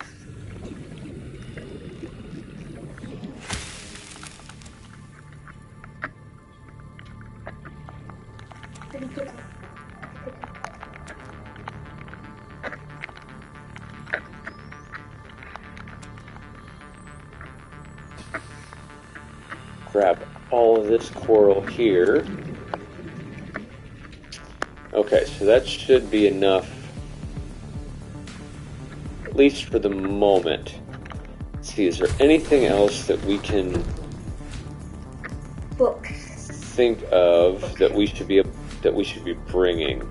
Grab all of this coral here. Okay, so that should be enough, at least for the moment. Let's see, is there anything else that we can Books. think of that we should be bringing?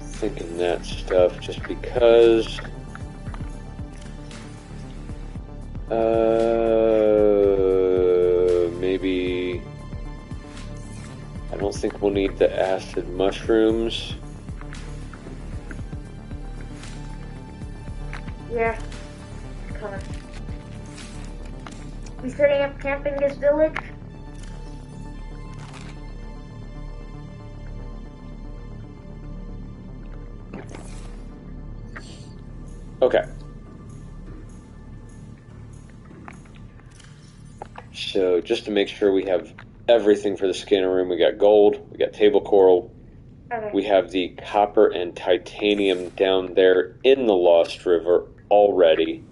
Thinking that stuff just because. Maybe. I don't think we'll need the acid mushrooms. Yeah. Come on. We setting up camp in this village? Okay. So just to make sure we have everything for the scanner room, we got gold, we got table coral, Okay. we have the copper and titanium down there in the Lost River already.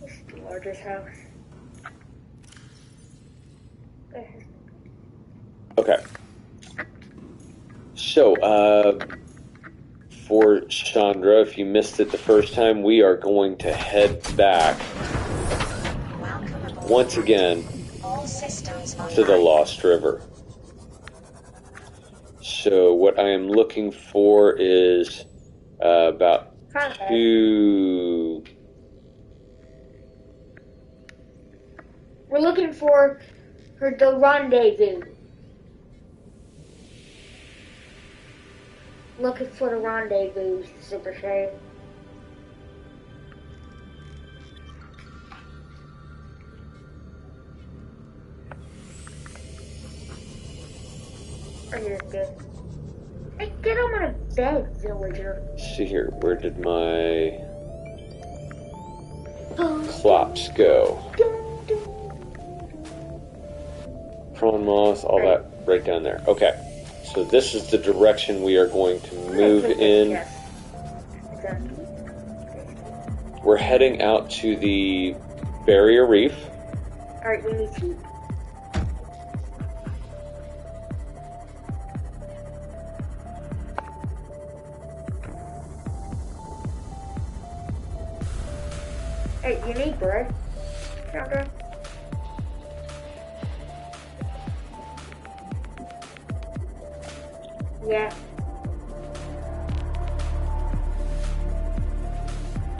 This is the largest house. Okay. So, for Chandra, if you missed it the first time, we are going to head back once again to the Lost River. So what I am looking for is about 2... We're looking for the rendezvous. Looking for the rendezvous, Supershea. Hey, get on my bed, villager. Let's see here, where did my clops go? Prawn moth, all that right down there. Okay, so this is the direction we are going to move in. Yes. Exactly. We're heading out to the barrier reef. Alright, we need sheep. Wait, you need bread? Sandra? Yeah.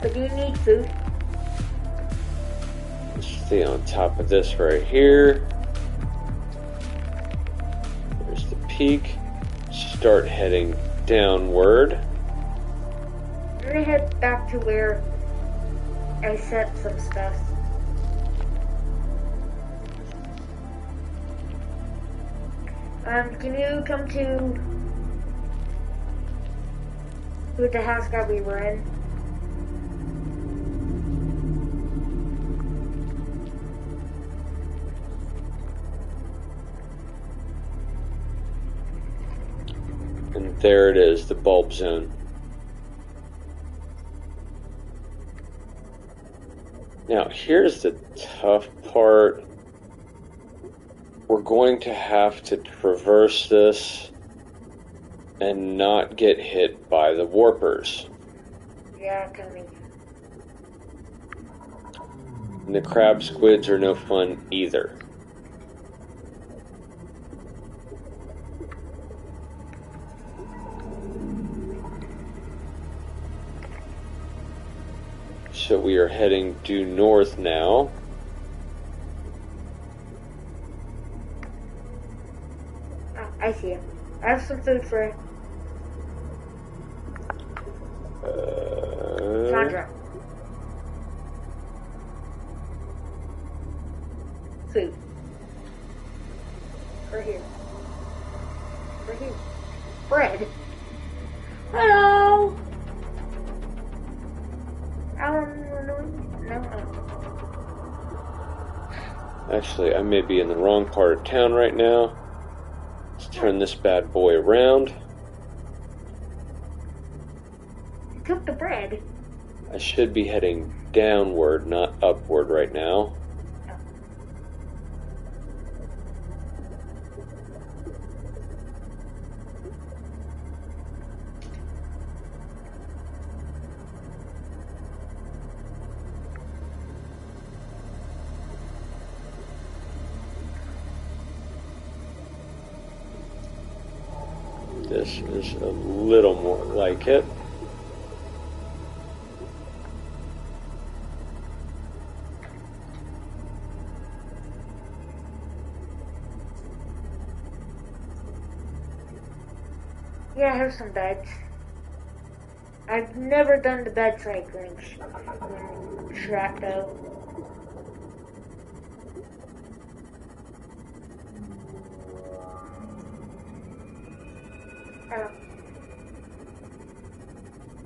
But do you need food? Let's stay on top of this right here. There's the peak. Start heading downward. I'm gonna head back to where I set some stuff. Can you come to the house that we were in? And there it is, the bulb zone. Now, here's the tough part. We're going to have to traverse this and not get hit by the warpers. Yeah, coming. And the crab squids are no fun either. So we are heading due north now. Oh, I see it. I have some food for Sandra. Food. Right here. Right here. Bread. Hello! No. Actually, I may be in the wrong part of town right now. Let's turn this bad boy around. You took the bread. I should be heading downward, not upward right now. This is a little more like it. Yeah, I have some beds. I've never done the bed cycling track though.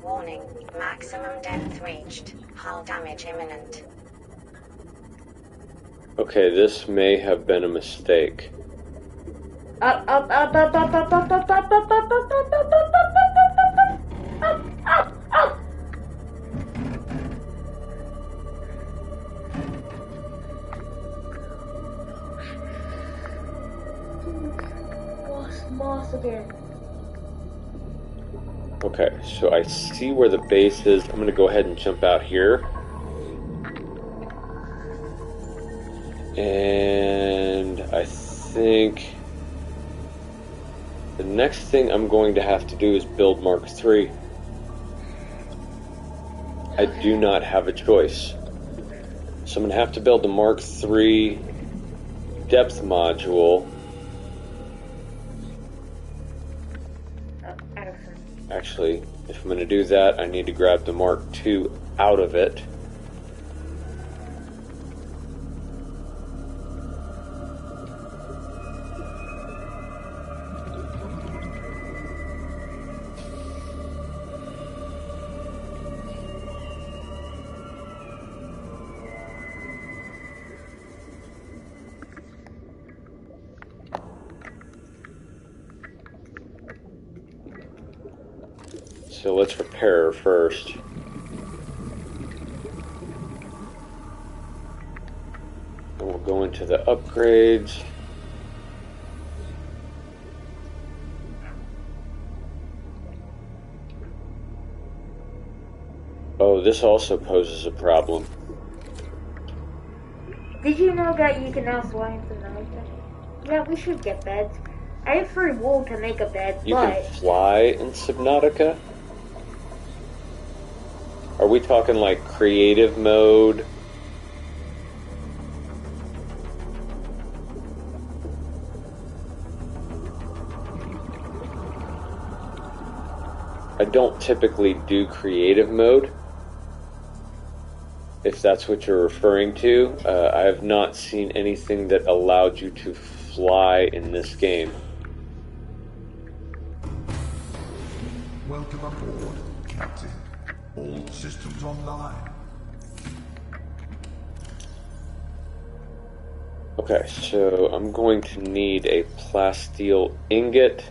Warning, maximum depth reached. Hull damage imminent. Okay, this may have been a mistake. Up. Moss again. Okay, so I see where the base is. I'm going to go ahead and jump out here. And I think the next thing I'm going to have to do is build Mark III. I do not have a choice. So I'm going to have to build the Mark III depth module. Actually, if I'm going to do that, I need to grab the Mark II out of it. So let's repair her first. And we'll go into the upgrades. Oh, this also poses a problem. Did you know that you can now fly in Subnautica? Yeah, we should get beds. I have free wool to make a bed, You but... can fly in Subnautica? Are we talking like creative mode? I don't typically do creative mode, if that's what you're referring to. I have not seen anything that allowed you to fly in this game. Welcome aboard, Captain. All systems online. Okay, so I'm going to need a plasteel ingot.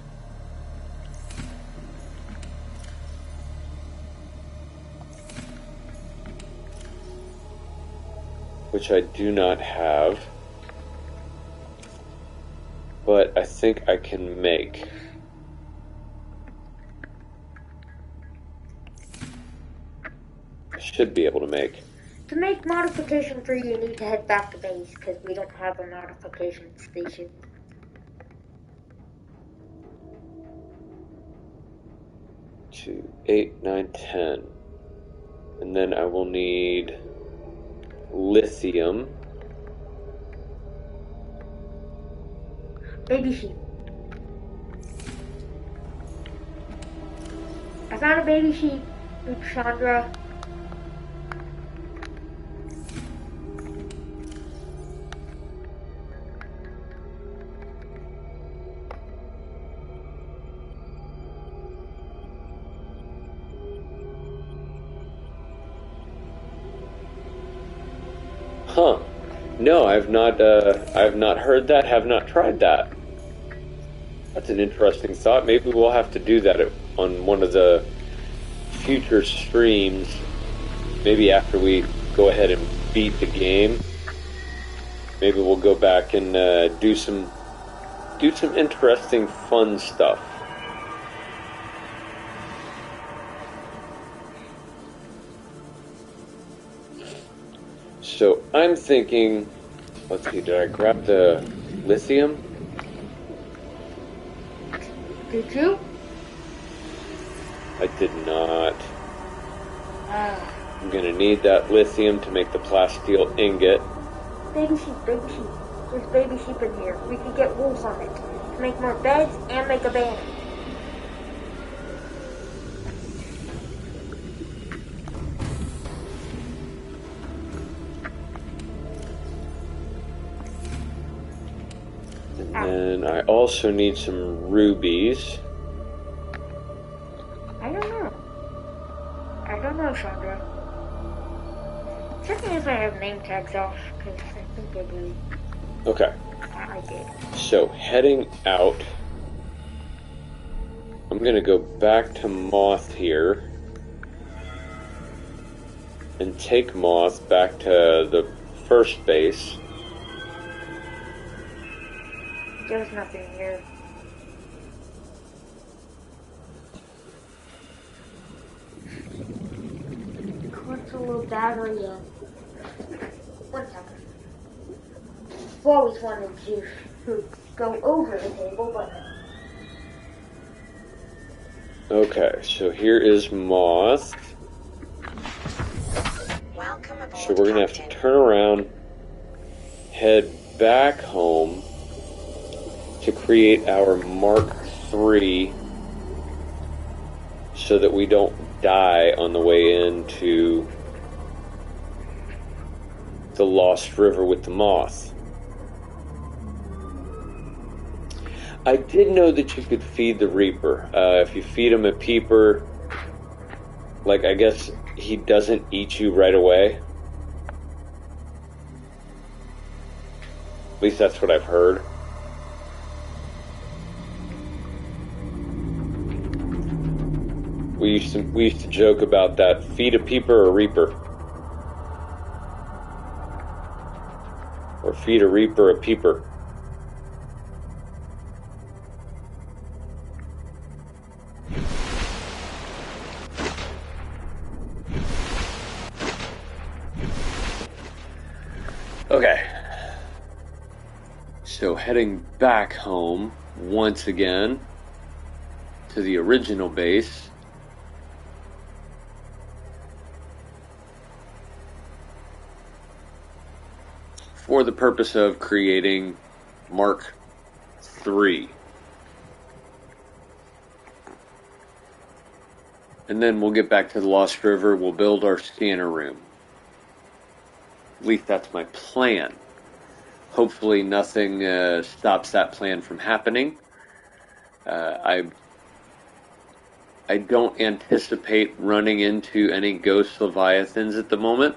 Which I do not have, but I think I can make. I should be able to make. To make modification 3, you need to head back to base, because we don't have a modification station. Two, 8, 9, 10. And then I will need lithium. Baby sheep. I found a baby sheep, Chandra. Huh. No, I've not heard that, have not tried that. That's an interesting thought. Maybe we'll have to do that on one of the future streams. Maybe after we go ahead and beat the game. Maybe we'll go back and do some interesting, fun stuff. So I'm thinking, let's see, did I grab the lithium? Did you? I did not. I'm gonna need that lithium to make the plasteel ingot. Baby sheep, baby sheep. There's baby sheep in here. We could get wool from it to make more beds and make a banner. And I also need some rubies. I don't know, Chandra. Check me if I have name tags off, because I think I do. Okay. I did. So, heading out, I'm going to go back to Moth here and take Moth back to the first base. There's nothing here. What's a little battery in? 1 second. I've always wanted to go over the table, but... Okay, so here is Moth. Welcome aboard, So we're going to have to Captain. turn around, head back home to create our Mark III so that we don't die on the way into the Lost River with the Moth. I did know that you could feed the Reaper. If you feed him a peeper, like, I guess he doesn't eat you right away. At least that's what I've heard. We used to joke about that. Feed a peeper or a reaper. Or feed a reaper a peeper. Okay. So heading back home once again to the original base. For the purpose of creating Mark III. And then we'll get back to the Lost River. We'll build our scanner room. At least that's my plan. Hopefully nothing stops that plan from happening. I don't anticipate running into any ghost leviathans at the moment.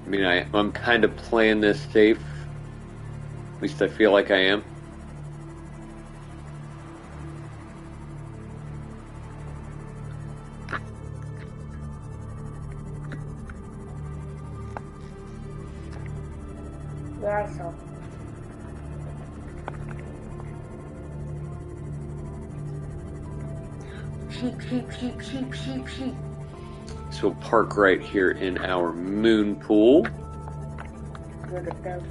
I mean, I'm kind of playing this safe. At least I feel like I am. Yeah, I saw. Sheep. So we'll park right here in our moon pool. Good at that.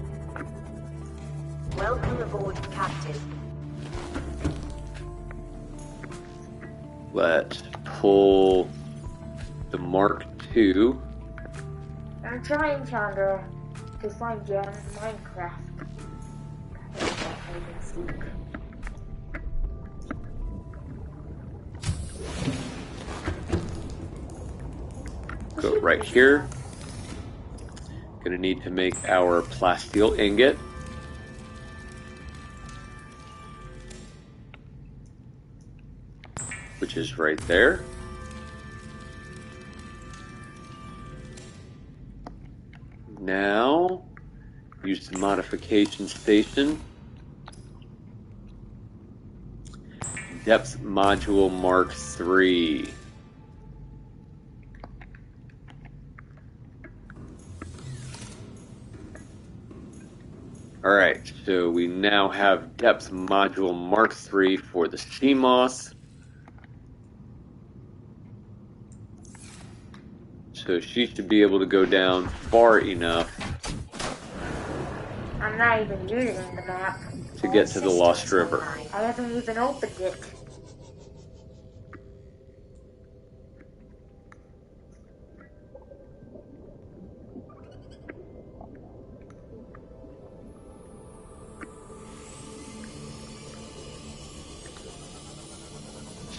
Welcome aboard, Captain. Let's pull the Mark II. I'm trying, Chandra, to find you on Minecraft. Go right here. Gonna need to make our plasteel ingot. Which is right there. Now, use the modification station. Depth module Mark III. Alright, so we now have depth module Mark III for the sea moth. So she should be able to go down far enough I'm not even using the map. to get to the Lost River. I haven't even opened it.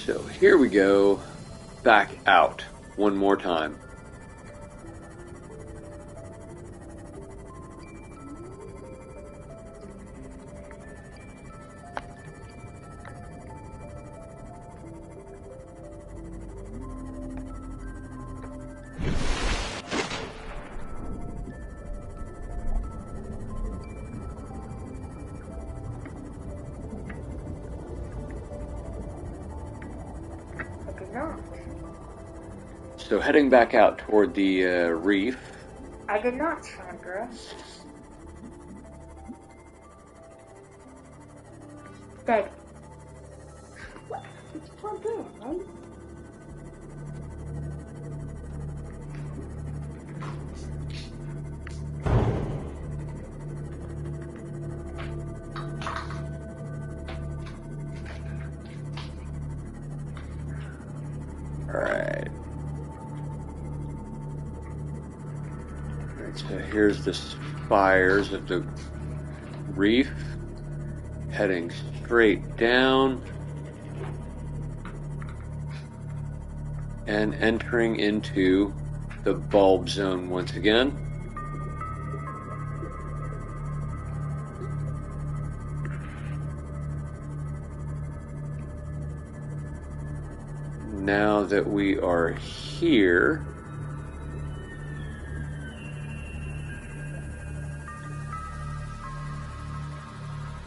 So here we go, back out one more time. I did not. So heading back out toward the reef. I did not, Chandra. Dead. What? It's plugged in, right? Alright. So here's the spires of the reef. Heading straight down. And entering into the bulb zone once again. Now that we are here,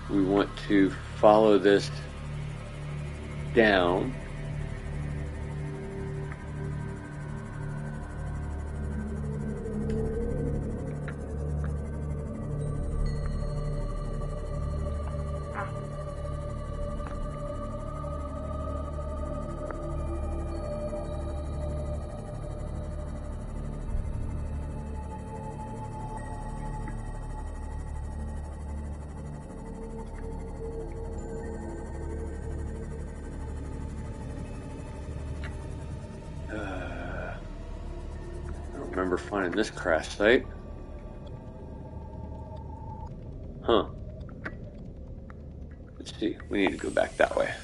we want to follow this down. remember finding this crash site. Huh. Let's see. We need to go back that way.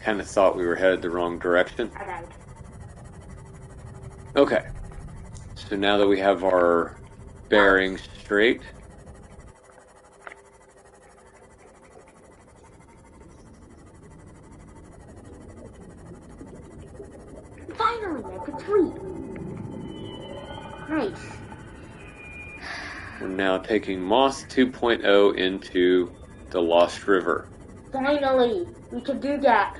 Kind of thought we were headed the wrong direction. I died. Okay. So now that we have our bearings straight. Finally, I could sleep. Nice. We're now taking Moth 2.0 into the Lost River. Finally, we could do that.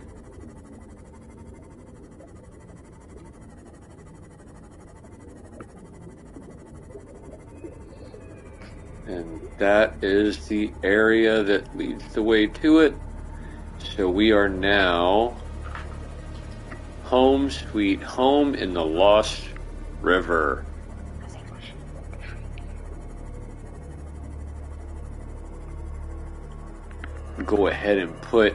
And that is the area that leads the way to it. So we are now home sweet home in the Lost River. Go ahead and put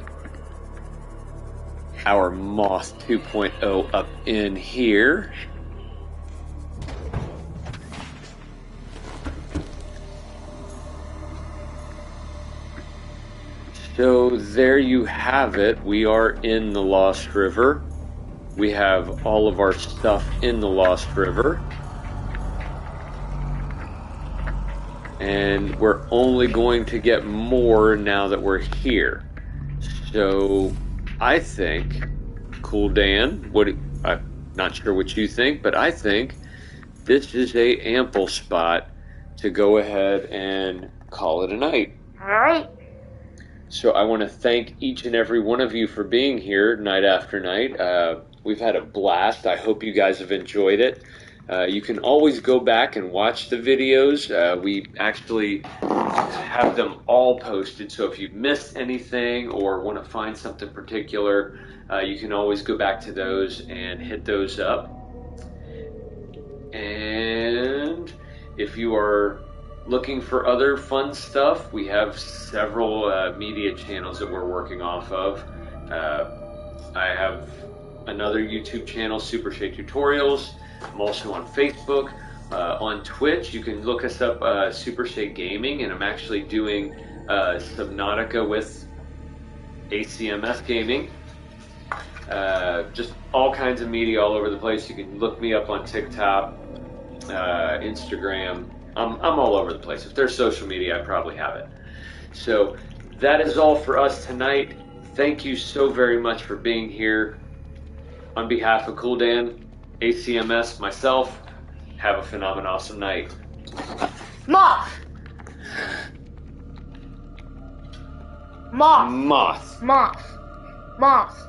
our Moth 2.0 up in here. So there you have it. We are in the Lost River. We have all of our stuff in the Lost River. And we're only going to get more now that we're here. So I think, Cool Dan, I'm not sure what you think, but I think this is a ample spot to go ahead and call it a night. All right. So I want to thank each and every one of you for being here night after night. We've had a blast. I hope you guys have enjoyed it. You can always go back and watch the videos. We actually have them all posted, so if you've missed anything or want to find something particular, you can always go back to those and hit those up. And if you are looking for other fun stuff, we have several media channels that we're working off of. I have another YouTube channel, Supershea Tutorials. I'm also on Facebook, on Twitch. You can look us up, Supershea Gaming, and I'm actually doing Subnautica with ACMS Gaming. Just all kinds of media all over the place. You can look me up on TikTok, Instagram. I'm all over the place. If there's social media, I probably have it. So that is all for us tonight. Thank you so very much for being here. On behalf of Cool Dan, ACMS, myself, have a phenomenal awesome night. Moth. Moth. Moth. Moth. Moth.